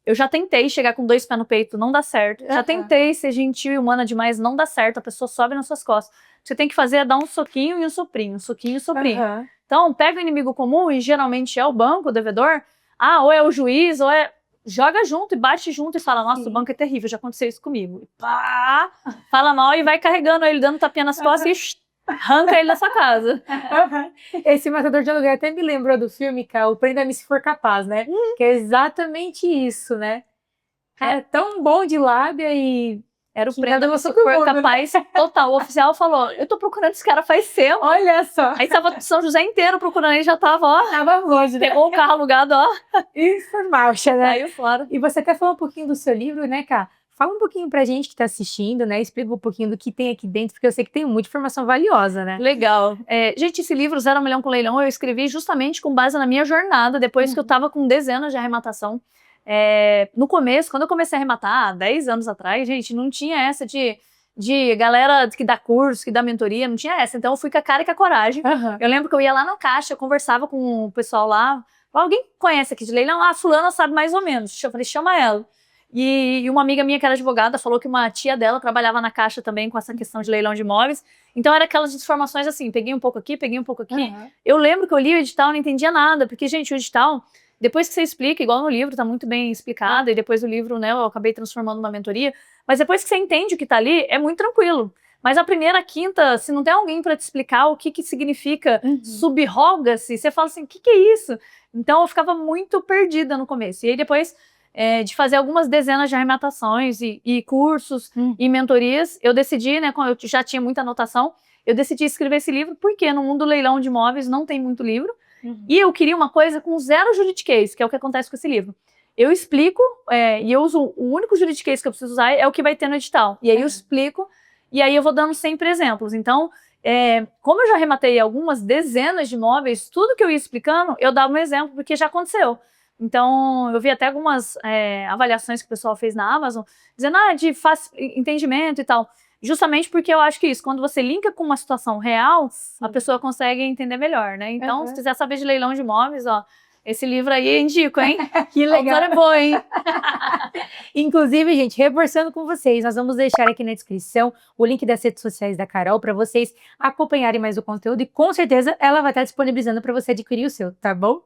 eu já tentei chegar com 2 pés no peito, não dá certo. Já tentei ser gentil e humana demais, não dá certo, a pessoa sobe nas suas costas. O que você tem que fazer é dar um soquinho e um soprinho, um soquinho e um soprinho. Então, pega o inimigo comum, e geralmente é o banco, o devedor, ou é o juiz, ou joga junto e bate junto e fala, nossa, o banco é terrível, já aconteceu isso comigo. E pá, fala mal e vai carregando ele, dando tapinha nas costas e arranca ele da sua casa. Esse matador de aluguel até me lembrou do filme, cara, o Prenda-me se for capaz, né? Que é exatamente isso, né? Cara, é tão bom de lábia e Era o Que prêmio nada da você Miss ganhou, né? Capaz total. O oficial falou, eu tô procurando esse cara faz tempo. Olha só. Aí tava São José inteiro procurando, ele já tava, ó, Tava longe, né? pegou o carro alugado, ó, Isso é marcha, né? saiu fora. E você até falou um pouquinho do seu livro, né, Cá? Fala um pouquinho pra gente que tá assistindo, né? Explica um pouquinho do que tem aqui dentro, porque eu sei que tem muita informação valiosa, né? Legal. Gente, esse livro, Zero a Milhão com Leilão, eu escrevi justamente com base na minha jornada, depois que eu tava com dezenas de arrematação. No começo, quando eu comecei a arrematar, 10 anos atrás, gente, não tinha essa de galera que dá curso, que dá mentoria, não tinha essa. Então eu fui com a cara e com a coragem. Eu lembro que eu ia lá na caixa, eu conversava com o pessoal lá. Alguém conhece aqui de leilão? Ah, fulana sabe mais ou menos. Eu falei, chama ela. E uma amiga minha que era advogada falou que uma tia dela trabalhava na caixa também com essa questão de leilão de imóveis. Então era aquelas informações assim, peguei um pouco aqui, peguei um pouco aqui. Eu lembro que eu li o edital e não entendia nada, porque, gente, o edital, depois que você explica, igual no livro, tá muito bem explicado, e depois o livro, né, eu acabei transformando numa mentoria, mas depois que você entende o que tá ali, é muito tranquilo. Mas a primeira, a quinta, se não tem alguém para te explicar o que significa subroga-se, você fala assim, o que é isso? Então eu ficava muito perdida no começo. E aí depois de fazer algumas dezenas de arrematações e cursos e mentorias, eu decidi, né, quando eu já tinha muita anotação, eu decidi escrever esse livro, porque no mundo do leilão de imóveis não tem muito livro, e eu queria uma coisa com zero juridiquês, que é o que acontece com esse livro. Eu explico, e eu uso, o único juridiquês que eu preciso usar é o que vai ter no edital. E aí eu explico, e aí eu vou dando sempre exemplos. Então, como eu já arrematei algumas dezenas de imóveis, tudo que eu ia explicando, eu dava um exemplo, porque já aconteceu. Então, eu vi até algumas avaliações que o pessoal fez na Amazon, dizendo, de fácil entendimento e tal. Justamente porque eu acho que isso, quando você linka com uma situação real, a pessoa consegue entender melhor, né? Então, se quiser saber de leilão de imóveis, ó, esse livro aí eu indico, hein? Que legal. A autora é boa, hein? Inclusive, gente, reforçando com vocês, nós vamos deixar aqui na descrição o link das redes sociais da Carol para vocês acompanharem mais o conteúdo e com certeza ela vai estar disponibilizando para você adquirir o seu, tá bom?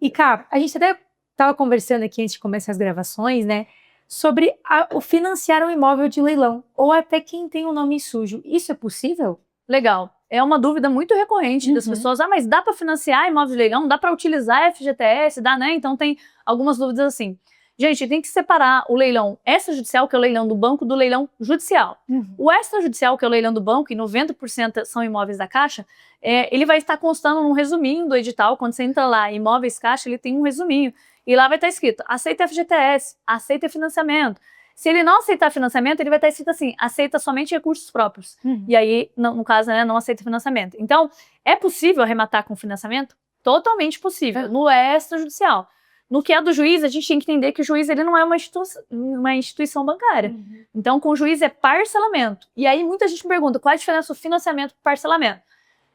E, Cá, a gente até estava conversando aqui antes de começar as gravações, né? Sobre o financiar um imóvel de leilão, ou até quem tem um nome sujo. Isso é possível? Legal. É uma dúvida muito recorrente das pessoas. Mas dá para financiar imóvel de leilão? Dá para utilizar FGTS? Dá, né? Então tem algumas dúvidas assim. Gente, tem que separar o leilão extrajudicial, que é o leilão do banco, do leilão judicial. O extrajudicial, que é o leilão do banco, e 90% são imóveis da Caixa, ele vai estar constando num resuminho do edital. Quando você entra lá, imóveis Caixa, ele tem um resuminho. E lá vai estar escrito, aceita FGTS, aceita financiamento. Se ele não aceitar financiamento, ele vai estar escrito assim, aceita somente recursos próprios. E aí, no caso, né, não aceita financiamento. Então, é possível arrematar com financiamento? Totalmente possível, no extrajudicial. No que é do juiz, a gente tem que entender que o juiz ele não é uma instituição bancária. Então, com o juiz é parcelamento. E aí, muita gente me pergunta, qual é a diferença do financiamento e parcelamento?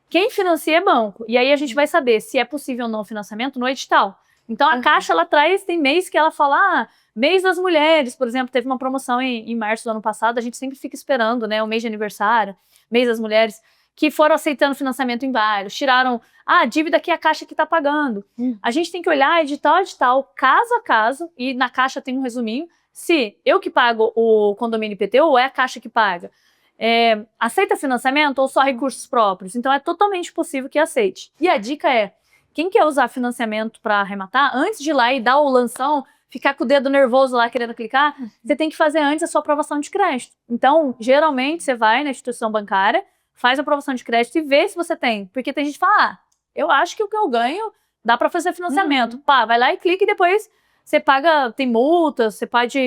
Quem financia é banco. E aí, a gente vai saber se é possível ou não o financiamento no edital. Então, a Caixa, ela traz, tem mês que ela fala, mês das mulheres, por exemplo, teve uma promoção em março do ano passado, a gente sempre fica esperando, né, o mês de aniversário, mês das mulheres, que foram aceitando financiamento em vários, tiraram, a dívida que a Caixa que está pagando. A gente tem que olhar edital a edital, caso a caso, e na Caixa tem um resuminho, se eu que pago o condomínio IPTU ou é a Caixa que paga. Aceita financiamento ou só recursos próprios? Então, é totalmente possível que aceite. E a dica é, quem quer usar financiamento para arrematar, antes de ir lá e dar o lanção, ficar com o dedo nervoso lá querendo clicar, você tem que fazer antes a sua aprovação de crédito. Então, geralmente, você vai na instituição bancária, faz a aprovação de crédito e vê se você tem. Porque tem gente que fala, eu acho que o que eu ganho dá para fazer financiamento. Pá, vai lá e clica e depois você paga, tem multas, você pode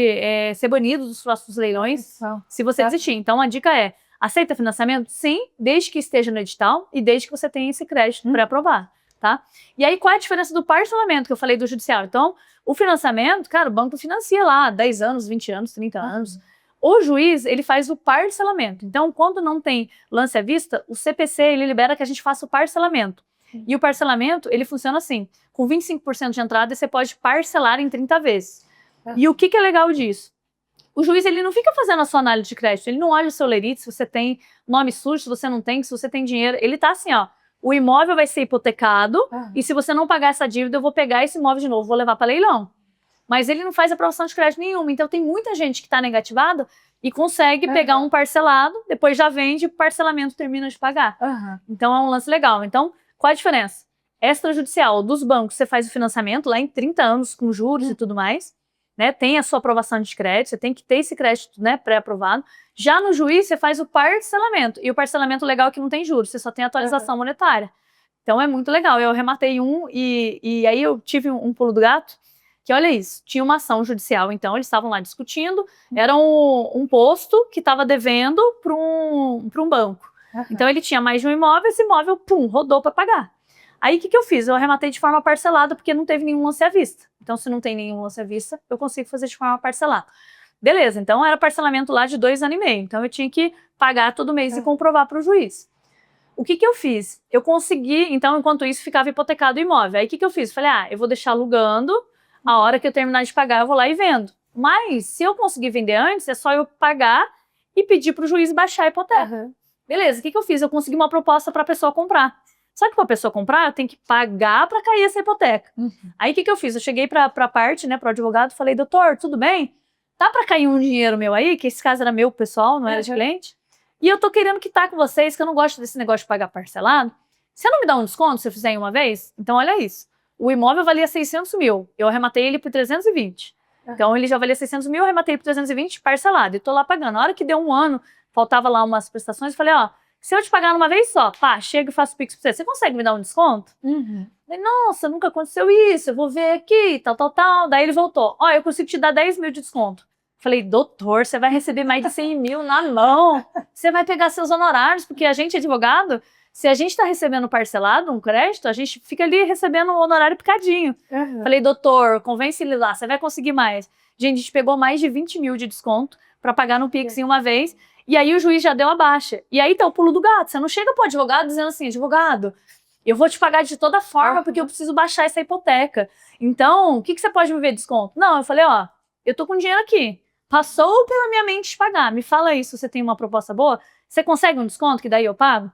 ser banido dos próximos leilões se você desistir. Então, a dica é, aceita financiamento? Sim, desde que esteja no edital e desde que você tenha esse crédito para aprovar. Tá? E aí, qual é a diferença do parcelamento que eu falei do judicial? Então, o financiamento, cara, o banco financia lá 10 anos, 20 anos, 30 anos. O juiz, ele faz o parcelamento. Então, quando não tem lance à vista, o CPC, ele libera que a gente faça o parcelamento. E o parcelamento, ele funciona assim, com 25% de entrada, você pode parcelar em 30 vezes. E o que é legal disso? O juiz, ele não fica fazendo a sua análise de crédito, ele não olha o seu lerite, se você tem nome sujo, se você não tem, se você tem dinheiro, ele tá assim, ó, o imóvel vai ser hipotecado e se você não pagar essa dívida, eu vou pegar esse imóvel de novo, vou levar para leilão. Mas ele não faz aprovação de crédito nenhuma. Então tem muita gente que está negativada e consegue pegar um parcelado, depois já vende e o parcelamento termina de pagar. Então é um lance legal. Então, qual a diferença? Extrajudicial, dos bancos, você faz o financiamento lá em 30 anos com juros e tudo mais. né, tem a sua aprovação de crédito, você tem que ter esse crédito, né, pré-aprovado. Já no juiz, você faz o parcelamento. E o parcelamento legal é que não tem juros, você só tem atualização monetária. Então é muito legal. Eu rematei e aí eu tive um pulo do gato, que olha isso, tinha uma ação judicial, então eles estavam lá discutindo, era um posto que estava devendo para um banco. Então ele tinha mais de um imóvel, esse imóvel, pum, rodou para pagar. Aí o que eu fiz? Eu arrematei de forma parcelada, porque não teve nenhum lance à vista. Então se não tem nenhum lance à vista, eu consigo fazer de forma parcelada. Beleza, então era parcelamento lá de 2 anos e meio, então eu tinha que pagar todo mês e comprovar para o juiz. O que eu fiz? Eu consegui, então enquanto isso ficava hipotecado o imóvel. Aí o que eu fiz? Falei, eu vou deixar alugando, a hora que eu terminar de pagar eu vou lá e vendo. Mas se eu conseguir vender antes, é só eu pagar e pedir para o juiz baixar a hipoteca. Beleza, o que eu fiz? Eu consegui uma proposta para a pessoa comprar. Só que para a pessoa comprar, eu tenho que pagar para cair essa hipoteca. Aí o que eu fiz? Eu cheguei para a parte, né, para o advogado, falei, doutor, tudo bem? Dá para cair um dinheiro meu aí? Que esse caso era meu pessoal, não era de cliente? E eu tô querendo quitar com vocês, que eu não gosto desse negócio de pagar parcelado. Você não me dá um desconto se eu fizer em uma vez? Então olha isso. O imóvel valia 600 mil, eu arrematei ele por 320. Então ele já valia 600 mil, eu arrematei por 320 parcelado. E tô lá pagando. A hora que deu um ano, faltava lá umas prestações, eu falei, se eu te pagar numa vez só, pá, chego e faço o Pix pra você, você consegue me dar um desconto? Falei, nossa, nunca aconteceu isso, eu vou ver aqui, tal. Daí ele voltou, eu consigo te dar 10 mil de desconto. Falei, doutor, você vai receber mais de 100 mil na mão, você vai pegar seus honorários, porque a gente, advogado, se a gente tá recebendo parcelado, um crédito, a gente fica ali recebendo um honorário picadinho. Falei, doutor, convence ele lá, você vai conseguir mais. Gente, a gente pegou mais de 20 mil de desconto para pagar no Pix em uma vez, e aí o juiz já deu a baixa. E aí tá o pulo do gato, você não chega pro advogado dizendo assim, advogado, eu vou te pagar de toda forma porque eu preciso baixar essa hipoteca. Então, o que você pode me ver de desconto? Não, eu falei, eu tô com dinheiro aqui. Passou pela minha mente de pagar. Me fala aí se você tem uma proposta boa. Você consegue um desconto que daí eu pago?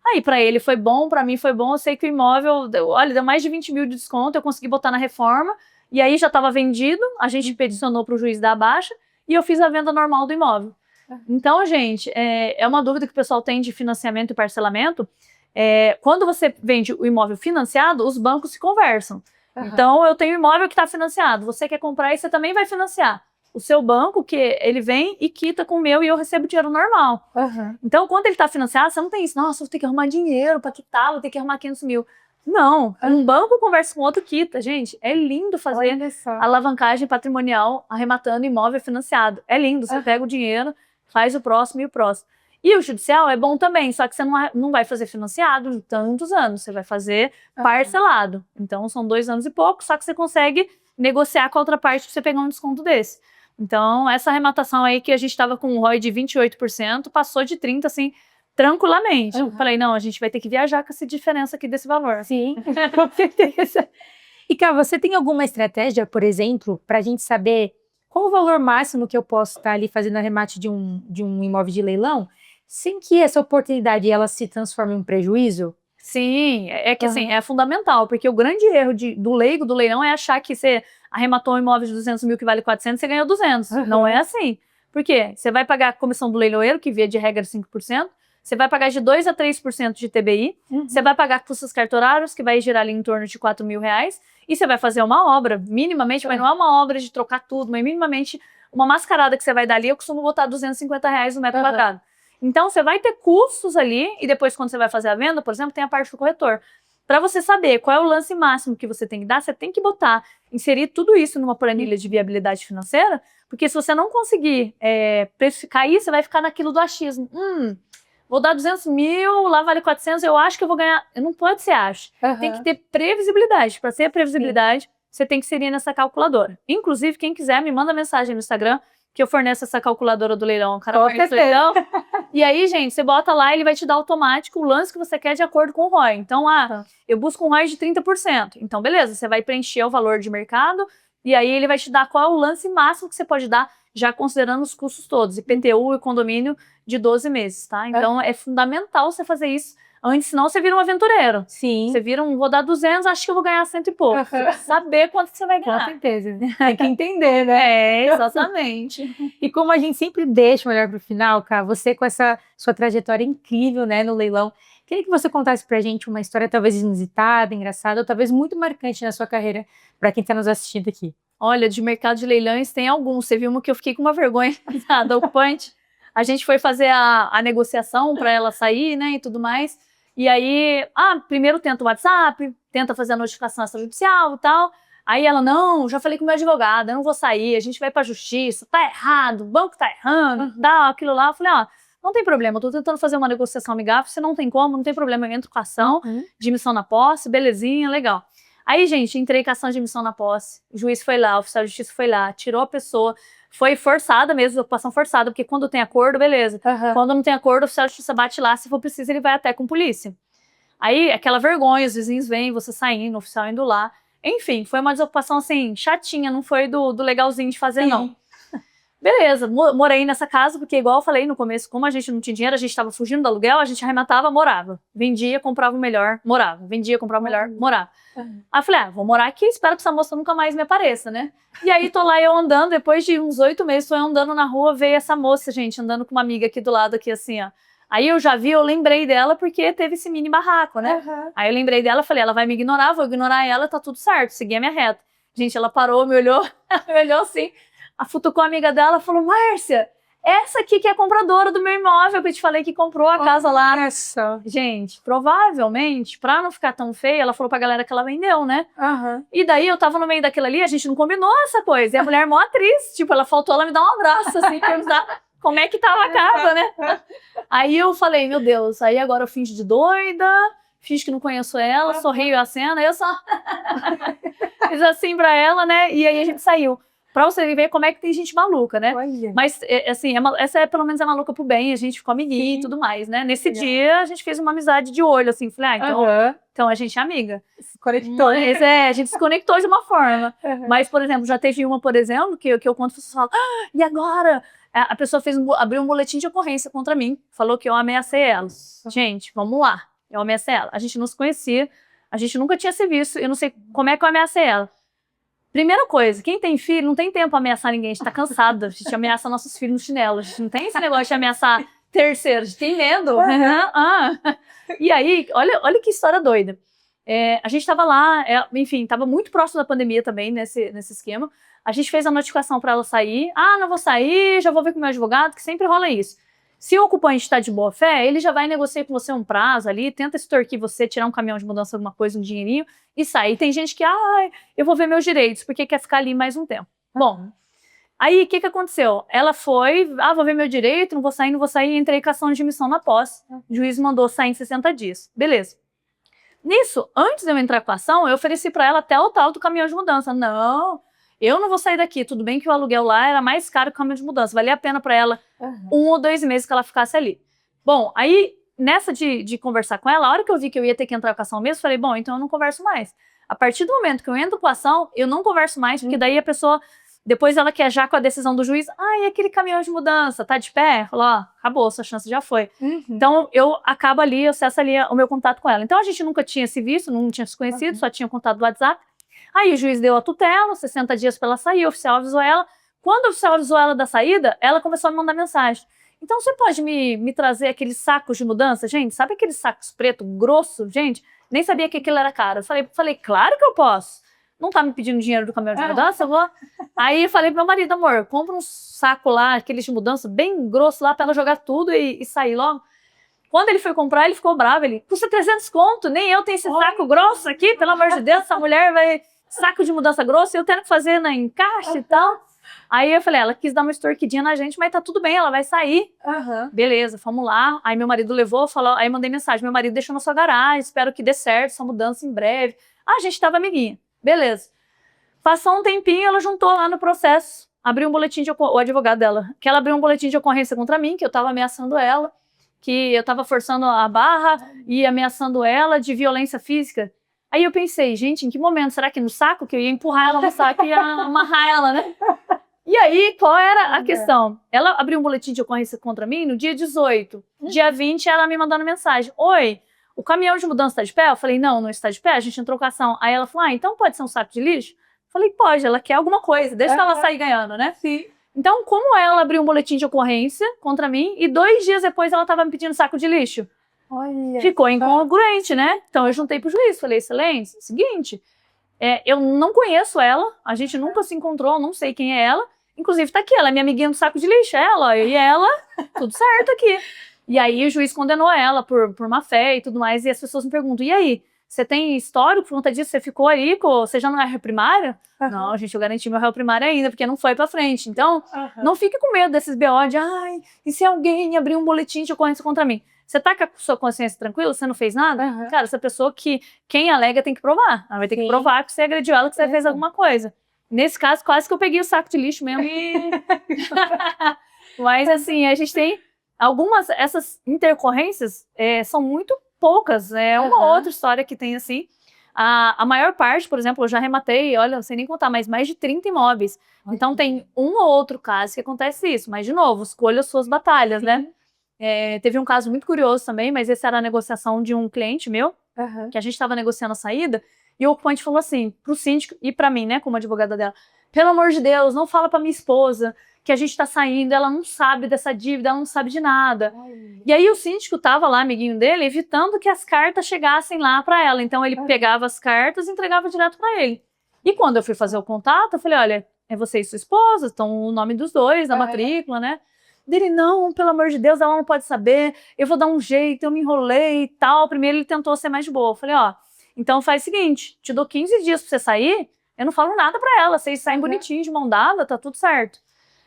Aí pra ele foi bom, pra mim foi bom. Eu sei que o imóvel, deu mais de 20 mil de desconto. Eu consegui botar na reforma. E aí já estava vendido. A gente peticionou pro juiz dar a baixa. E eu fiz a venda normal do imóvel. Então, gente, é uma dúvida que o pessoal tem de financiamento e parcelamento. Quando você vende o imóvel financiado, os bancos se conversam. Então, eu tenho um imóvel que está financiado. Você quer comprar e você também vai financiar. O seu banco, que ele vem e quita com o meu e eu recebo dinheiro normal. Então, quando ele está financiado, você não tem isso. Nossa, vou ter que arrumar dinheiro para quitar, vou ter que arrumar 500 mil. Não, um banco conversa com outro, quita. Gente, é lindo fazer alavancagem patrimonial arrematando imóvel financiado. É lindo, você pega o dinheiro, faz o próximo e o próximo. E o judicial é bom também, só que você não vai fazer financiado em tantos anos, você vai fazer parcelado. Então, são 2 anos e pouco, só que você consegue negociar com a outra parte para você pegar um desconto desse. Então, essa arrematação aí que a gente estava com um ROI de 28%, passou de 30%, assim, tranquilamente. Falei, não, a gente vai ter que viajar com essa diferença aqui desse valor. Sim, com certeza. E, Cá, você tem alguma estratégia, por exemplo, para a gente saber qual o valor máximo que eu posso estar ali fazendo arremate de um imóvel de leilão, sem que essa oportunidade ela se transforme em um prejuízo? Sim, é que assim, é fundamental, porque o grande erro do leigo do leilão é achar que você arrematou um imóvel de 200 mil que vale 400, você ganhou 200. Não é assim. Por quê? Você vai pagar a comissão do leiloeiro, que via de regra 5%, você vai pagar de 2% a 3% de TBI, você vai pagar custos cartorários, que vai girar ali em torno de 4 mil reais, e você vai fazer uma obra, minimamente, mas não é uma obra de trocar tudo, mas minimamente uma mascarada que você vai dar ali, eu costumo botar 250 reais no metro quadrado. Então, você vai ter custos ali, e depois quando você vai fazer a venda, por exemplo, tem a parte do corretor. Para você saber qual é o lance máximo que você tem que dar, você tem que inserir tudo isso numa planilha de viabilidade financeira, porque se você não conseguir precificar isso, você vai ficar naquilo do achismo. Vou dar 200 mil, lá vale 400, eu acho que eu vou ganhar. Não pode ser acho. Tem que ter previsibilidade. Para ter previsibilidade, você tem que inserir nessa calculadora. Inclusive, quem quiser, me manda mensagem no Instagram, que eu forneço essa calculadora do leilão. Leilão. E aí, gente, você bota lá, ele vai te dar automático o lance que você quer de acordo com o ROI. Então, eu busco um ROI de 30%. Então, beleza, você vai preencher o valor de mercado e aí ele vai te dar qual é o lance máximo que você pode dar, já considerando os custos todos, IPTU e condomínio de 12 meses, tá? Então, é fundamental você fazer isso antes, senão você vira um aventureiro. Sim. Você vira vou dar 200, acho que eu vou ganhar 100 e pouco. Você precisa saber quanto você vai ganhar. Com certeza. Tem que entender, né? Exatamente. E como a gente sempre deixa o melhor para o final, Cá, você com essa sua trajetória incrível, né, no leilão, queria que você contasse pra gente uma história talvez inusitada, engraçada, ou talvez muito marcante na sua carreira, para quem está nos assistindo aqui. Olha, de mercado de leilões tem alguns. Você viu uma que eu fiquei com uma vergonha da ocupante. A gente foi fazer a negociação para ela sair, né, e tudo mais. E aí, primeiro tenta o WhatsApp, tenta fazer a notificação extrajudicial e tal. Aí ela, não, já falei com o meu advogado, eu não vou sair, a gente vai pra justiça, tá errado, o banco tá errando, tal, aquilo lá. Eu falei, não tem problema, eu tô tentando fazer uma negociação amigável, se não tem como, não tem problema, eu entro com a ação de emissão na posse, belezinha, legal. Aí, gente, entrei com a ação de emissão na posse, o juiz foi lá, o oficial de justiça foi lá, tirou a pessoa, foi forçada mesmo, ocupação forçada, porque quando tem acordo, beleza. Quando não tem acordo, o oficial de justiça bate lá, se for preciso, ele vai até com polícia. Aí, aquela vergonha, os vizinhos vêm, você saindo, o oficial indo lá. Enfim, foi uma desocupação, assim, chatinha, não foi do legalzinho de fazer, não. Beleza, morei nessa casa, porque igual eu falei no começo, como a gente não tinha dinheiro, a gente tava fugindo do aluguel, a gente arrematava, morava. Vendia, comprava o melhor, morava. Vendia, comprava o melhor, morava. Aí eu falei, vou morar aqui, espero que essa moça nunca mais me apareça, né? E aí tô lá eu andando, depois de uns 8 meses, tô andando na rua, veio essa moça, gente, andando com uma amiga aqui do lado, aqui assim, ó. Aí eu já vi, eu lembrei dela porque teve esse mini barraco, né? Aí eu lembrei dela, falei, ela vai me ignorar, vou ignorar ela, tá tudo certo, segui a minha reta. Gente, ela parou, me olhou, me olhou assim, futucou a amiga dela, falou, Márcia, essa aqui que é a compradora do meu imóvel, que eu te falei que comprou a casa lá. Gente, provavelmente, pra não ficar tão feia, ela falou pra galera que ela vendeu, né? E daí eu tava no meio daquilo ali, a gente não combinou essa coisa, e a mulher mó atriz, tipo, ela faltou ela me dar um abraço, assim, perguntar como é que tava a casa, né? Aí eu falei, meu Deus, aí agora eu finge de doida, finge que não conheço ela, sorrio a cena, eu só fiz assim pra ela, né? E aí a gente saiu. Pra você ver como é que tem gente maluca, né? Mas, assim, essa pelo menos é maluca pro bem, a gente ficou amiguinha e tudo mais, né? Nesse dia, a gente fez uma amizade de olho, assim, falei, então a gente é amiga. Se conectou. Mas, a gente se conectou de uma forma. Mas, por exemplo, já teve uma, por exemplo, que eu conto, as pessoas falam, e agora? A pessoa abriu um boletim de ocorrência contra mim, falou que eu ameacei ela. Gente, vamos lá, eu ameacei ela. A gente não se conhecia, a gente nunca tinha se visto, eu não sei como é que eu ameacei ela. Primeira coisa, quem tem filho não tem tempo pra ameaçar ninguém, a gente tá cansada, a gente ameaça nossos filhos no chinelo, a gente não tem esse negócio de ameaçar terceiros, a gente tem medo. E aí, olha que história doida. A gente tava lá, enfim, tava muito próximo da pandemia também, nesse esquema. A gente fez a notificação para ela sair. Não vou sair, já vou ver com o meu advogado, que sempre rola isso. Se o ocupante está de boa fé, ele já vai negociar com você um prazo ali, tenta extorquir você, tirar um caminhão de mudança, alguma coisa, um dinheirinho, e sair. Tem gente que, eu vou ver meus direitos, porque quer ficar ali mais um tempo. Bom, aí o que aconteceu? Ela foi, vou ver meu direito, não vou sair, entrei com ação de emissão na posse. O juiz mandou sair em 60 dias. Beleza. Nisso, antes de eu entrar com a ação, eu ofereci para ela até o tal do caminhão de mudança. Não, eu não vou sair daqui. Tudo bem que o aluguel lá era mais caro que o caminhão de mudança. Valia a pena para ela 1 ou 2 meses que ela ficasse ali. Bom, aí nessa de conversar com ela, a hora que eu vi que eu ia ter que entrar com a ação mesmo, falei, bom, então eu não converso mais. A partir do momento que eu entro com a ação, eu não converso mais, porque daí a pessoa, depois ela quer já com a decisão do juiz, e aquele caminhão de mudança, tá de pé? Falou, acabou, sua chance já foi. Então eu acabo ali, eu acesso ali o meu contato com ela. Então a gente nunca tinha se visto, não tinha se conhecido, só tinha contato do WhatsApp. Aí o juiz deu a tutela, 60 dias para ela sair, o oficial avisou ela. Quando o oficial avisou ela da saída, ela começou a me mandar mensagem. Então você pode me trazer aqueles sacos de mudança? Gente, sabe aqueles sacos preto, grosso? Gente, nem sabia que aquilo era caro. Eu falei, claro que eu posso. Não tá me pedindo dinheiro do caminhão de mudança? Eu vou. Aí eu falei pro meu marido, amor, compra um saco lá, aqueles de mudança, bem grosso lá, pra ela jogar tudo e sair logo. Quando ele foi comprar, ele ficou bravo. Ele, custa 300 conto, nem eu tenho esse saco grosso aqui, pelo amor de Deus, essa mulher vai... Saco de mudança grosso, eu tendo que fazer na encaixe e tal. Aí eu falei, ela quis dar uma extorquidinha na gente, mas tá tudo bem, ela vai sair. Beleza, vamos lá. Aí meu marido levou, falou, aí mandei mensagem, meu marido deixou na sua garagem, espero que dê certo, sua mudança em breve. A gente tava amiguinha. Beleza. Passou um tempinho, ela juntou lá no processo, abriu um boletim de o advogado dela, que ela abriu um boletim de ocorrência contra mim, que eu tava ameaçando ela, que eu tava forçando a barra e ameaçando ela de violência física. Aí eu pensei, gente, em que momento? Será que no saco? Que eu ia empurrar ela no saco e ia amarrar ela, né? E aí, qual era a questão? Ela abriu um boletim de ocorrência contra mim no dia 18. Dia 20, ela me mandando mensagem. Oi, o caminhão de mudança está de pé? Eu falei, não está de pé, a gente entrou com a ação. Aí ela falou, então pode ser um saco de lixo? Eu falei, pode, ela quer alguma coisa, deixa ela sair ganhando, né? Sim. Então, como ela abriu um boletim de ocorrência contra mim e 2 dias depois ela estava me pedindo saco de lixo? Olha. Ficou incongruente, né? Então eu juntei pro juiz, falei, excelência, seguinte, Eu não conheço ela, a gente nunca se encontrou, não sei quem é ela. Inclusive tá aqui, ela é minha amiguinha do saco de lixo, ela, eu e ela, tudo certo aqui. E aí o juiz condenou ela por má fé e tudo mais, e as pessoas me perguntam, e aí, você tem histórico por conta disso? Você ficou aí, você já não é réu primário? Não, gente, eu garanti meu réu primário ainda, porque não foi pra frente. Então, não fique com medo desses BO de, ai, e se alguém abrir um boletim de ocorrência contra mim? Você tá com a sua consciência tranquila? Você não fez nada? Cara, essa pessoa quem alega tem que provar. Ela vai ter que provar que você agrediu ela, que você fez alguma coisa. Nesse caso, quase que eu peguei o saco de lixo mesmo e... Mas, assim, a gente tem essas intercorrências são muito poucas. É uma outra história que tem, assim. A maior parte, por exemplo, eu já arrematei, olha, não sei nem contar, mas mais de 30 imóveis. Então, tem um ou outro caso que acontece isso. Mas, de novo, escolha as suas batalhas, né? Teve um caso muito curioso também, mas esse era a negociação de um cliente meu, que a gente estava negociando a saída, e o ocupante falou assim, pro síndico e pra mim, né, como advogada dela, pelo amor de Deus, não fala pra minha esposa que a gente tá saindo, ela não sabe dessa dívida, ela não sabe de nada. E aí o síndico tava lá, amiguinho dele, evitando que as cartas chegassem lá pra ela. Então ele pegava as cartas e entregava direto pra ele. E quando eu fui fazer o contato, eu falei, olha, é você e sua esposa, estão o nome dos dois na matrícula, né? Dele, não, pelo amor de Deus, ela não pode saber, eu vou dar um jeito, eu me enrolei e tal. Primeiro ele tentou ser mais de boa. Eu falei, ó, então faz o seguinte, te dou 15 dias pra você sair, eu não falo nada pra ela, vocês saem bonitinho, de mão dada, tá tudo certo.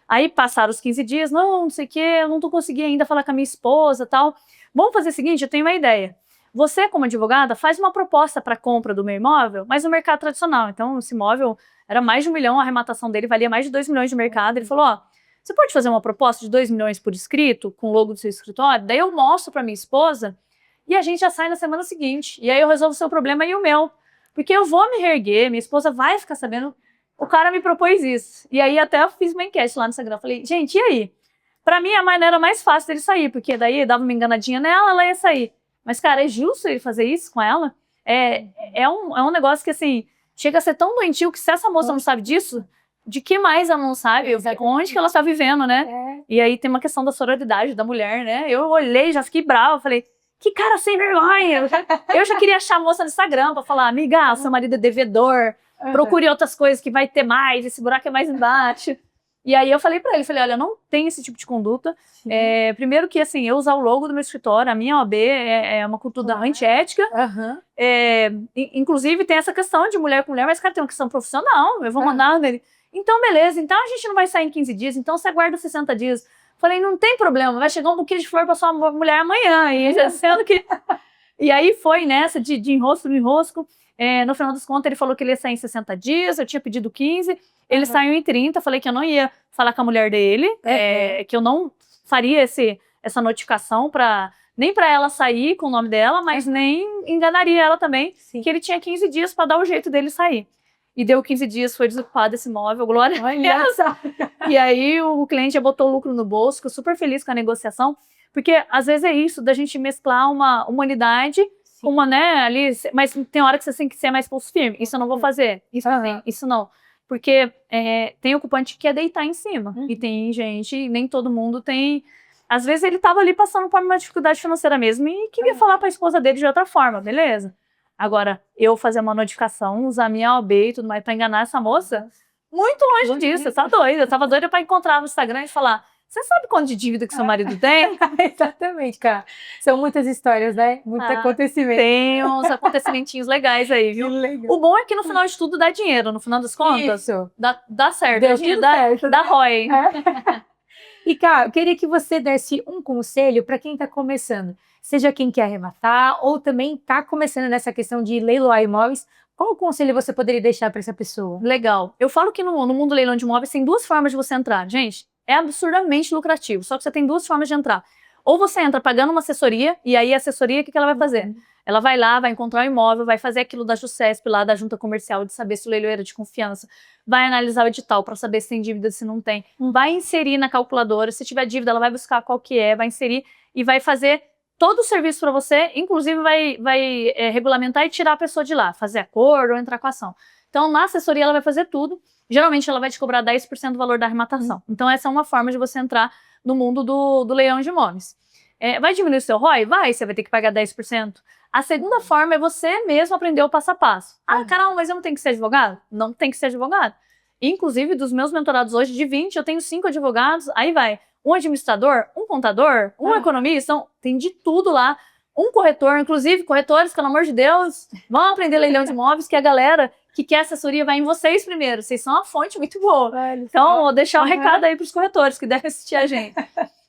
Aí passaram os 15 dias, não sei o que, eu não tô conseguindo ainda falar com a minha esposa e tal. Vamos fazer o seguinte, eu tenho uma ideia. Você, como advogada, faz uma proposta para compra do meu imóvel, mas no mercado tradicional. Então, esse imóvel era mais de 1 milhão, a arrematação dele valia mais de 2 milhões de mercado. Ele falou, ó, você pode fazer uma proposta de 2 milhões por escrito, com o logo do seu escritório? Daí eu mostro para minha esposa e a gente já sai na semana seguinte. E aí eu resolvo o seu problema e o meu. Porque eu vou me reerguer, minha esposa vai ficar sabendo. O cara me propôs isso. E aí até eu fiz uma enquete lá no Instagram. Falei, gente, e aí? Pra mim, a maneira mais fácil dele sair, porque daí dava uma enganadinha nela, ela ia sair. Mas, cara, é justo ele fazer isso com ela? É um negócio que, assim, chega a ser tão doentio que se essa moça não sabe disso, de que mais ela não sabe? Onde que ela está vivendo, né? E aí tem uma questão da sororidade da mulher, né? Eu olhei, já fiquei brava, falei, que cara sem vergonha! Eu já queria achar a moça no Instagram pra falar, amiga, seu marido é devedor, procure outras coisas que vai ter mais, esse buraco é mais embaixo. E aí eu falei pra ele, olha, não tem esse tipo de conduta. Primeiro que, assim, eu usar o logo do meu escritório, a minha OAB é uma cultura antiética. Inclusive tem essa questão de mulher com mulher, mas, cara, tem uma questão profissional, eu vou mandar nele. Então, beleza, então a gente não vai sair em 15 dias, então você aguarda 60 dias. Falei, não tem problema, vai chegar um buquê de flor pra sua mulher amanhã. E sendo que... E aí foi nessa de enrosco no enrosco. No final das contas, ele falou que ele ia sair em 60 dias, eu tinha pedido 15, ele saiu em 30, falei que eu não ia falar com a mulher dele, que eu não faria essa notificação nem para ela sair com o nome dela, mas nem enganaria ela também, que ele tinha 15 dias para dar o jeito dele sair. E deu 15 dias, foi desocupado esse imóvel, glória a Deus. E aí o cliente já botou lucro no bolso, ficou super feliz com a negociação, porque às vezes é isso, da gente mesclar uma humanidade, uma, né, ali, mas tem hora que você tem que ser mais pulso firme. Isso eu não vou fazer, isso não. Porque tem ocupante que quer deitar em cima, e tem gente, nem todo mundo tem... Às vezes ele tava ali passando por uma dificuldade financeira mesmo e queria falar para a esposa dele de outra forma, beleza? Agora, eu fazer uma notificação, usar minha OAB e tudo mais pra enganar essa moça, muito longe disso, tá doida. Eu tava doida pra encontrar no Instagram e falar, você sabe quanto de dívida que seu marido tem? Exatamente, cara. São muitas histórias, né? Muito acontecimento. Tem uns acontecimentinhos legais aí, viu? O bom é que no final de tudo dá dinheiro, no final das contas. Isso. Dá certo. Deu tudo certo. Dá ROI. E, cara, eu queria que você desse um conselho para quem está começando, seja quem quer arrematar ou também está começando nessa questão de leiloar imóveis. Qual conselho você poderia deixar para essa pessoa? Legal. Eu falo que no mundo do leilão de imóveis tem duas formas de você entrar. Gente, é absurdamente lucrativo, só que você tem duas formas de entrar. Ou você entra pagando uma assessoria, e aí a assessoria, o que ela vai fazer? Ela vai lá, vai encontrar o imóvel, vai fazer aquilo da JUSESP lá, da Junta Comercial, de saber se o leiloeiro é de confiança, vai analisar o edital para saber se tem dívida, se não tem, vai inserir na calculadora, se tiver dívida, ela vai buscar qual que é, vai inserir e vai fazer todo o serviço para você, inclusive vai regulamentar e tirar a pessoa de lá, fazer acordo ou entrar com a ação. Então, na assessoria, ela vai fazer tudo. Geralmente, ela vai te cobrar 10% do valor da arrematação. Então, essa é uma forma de você entrar no mundo do leilão de imóveis. Vai diminuir o seu ROI? Vai, você vai ter que pagar 10%. A segunda forma é você mesmo aprender o passo a passo. Ah, Carol, mas eu não tenho que ser advogado? Não tem que ser advogado. Inclusive, dos meus mentorados hoje, de 20, eu tenho 5 advogados, aí vai um administrador, um contador, um economista, então, tem de tudo lá. Um corretor, inclusive, corretores, pelo amor de Deus, vão aprender leilão de imóveis, que a galera que quer assessoria vai em vocês primeiro. Vocês são uma fonte muito boa. Então, vou deixar um recado aí para os corretores que devem assistir a gente.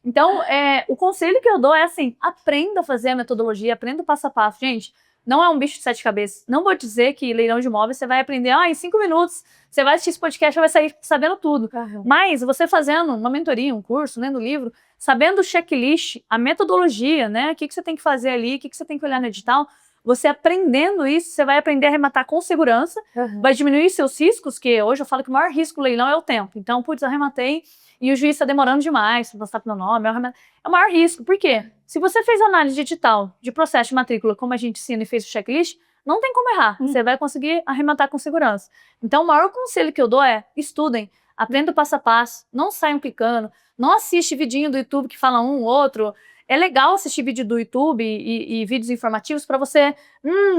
Então, o conselho que eu dou é assim, aprenda a fazer a metodologia, aprenda o passo a passo. Gente, não é um bicho de 7 cabeças. Não vou dizer que leilão de imóveis você vai aprender, em 5 minutos, você vai assistir esse podcast e vai sair sabendo tudo. Mas você fazendo uma mentoria, um curso, lendo livro, sabendo o checklist, a metodologia, né? O que você tem que fazer ali, o que você tem que olhar no edital, você aprendendo isso, você vai aprender a arrematar com segurança, vai diminuir seus riscos, que hoje eu falo que o maior risco do leilão é o tempo. Então, putz, arrematei e o juiz está demorando demais para passar pelo nome, é o maior risco. Por quê? Se você fez análise de edital, de processo de matrícula, como a gente ensina e fez o checklist, não tem como errar. Você vai conseguir arrematar com segurança. Então, o maior conselho que eu dou é, estudem, aprenda o passo a passo, não saiam clicando, não assiste vidinho do YouTube que fala um ou outro. É legal assistir vídeo do YouTube e vídeos informativos para você,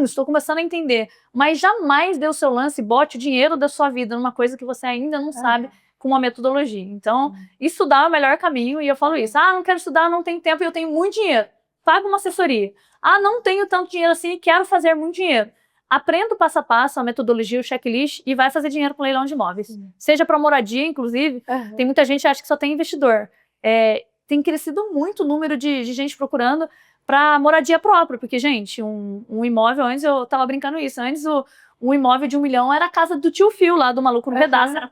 estou começando a entender. Mas jamais dê o seu lance e bote o dinheiro da sua vida numa coisa que você ainda não sabe, com uma metodologia. Então, estudar é o melhor caminho, e eu falo isso. Não quero estudar, não tenho tempo e eu tenho muito dinheiro. Paga uma assessoria. Não tenho tanto dinheiro assim e quero fazer muito dinheiro. Aprenda o passo a passo, a metodologia, o checklist e vai fazer dinheiro com leilão de imóveis. Seja para moradia, inclusive. Tem muita gente que acha que só tem investidor. Tem crescido muito o número de gente procurando para moradia própria, porque, gente, um imóvel, antes eu tava brincando isso, antes um imóvel de 1 milhão era a casa do tio Phil, lá do Maluco no Pedaço, era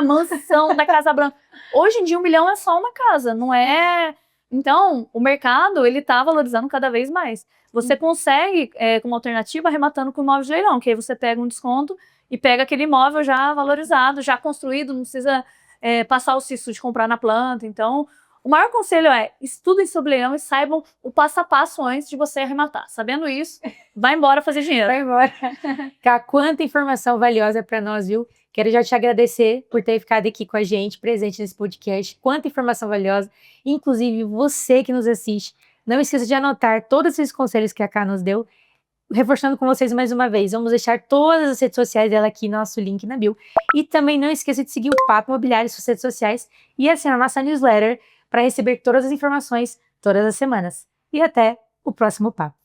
mansão da Casa Branca. Hoje em dia 1 milhão é só uma casa, não é... Então, o mercado, ele tá valorizando cada vez mais. Você consegue, como alternativa, arrematando com imóvel de leilão, que aí você pega um desconto e pega aquele imóvel já valorizado, já construído, não precisa passar o cisto de comprar na planta. Então, o maior conselho é, estudem sobre leilão e saibam o passo a passo antes de você arrematar. Sabendo isso, vai embora fazer dinheiro. Vai embora. Cá, quanta informação valiosa para nós, viu? Quero já te agradecer por ter ficado aqui com a gente, presente nesse podcast. Quanta informação valiosa. Inclusive, você que nos assiste, não esqueça de anotar todos esses conselhos que a Cá nos deu. Reforçando com vocês mais uma vez, vamos deixar todas as redes sociais dela aqui no nosso link na bio. E também não esqueça de seguir o Papo Imobiliário nas suas redes sociais e assinar a nossa newsletter para receber todas as informações todas as semanas. E até o próximo papo.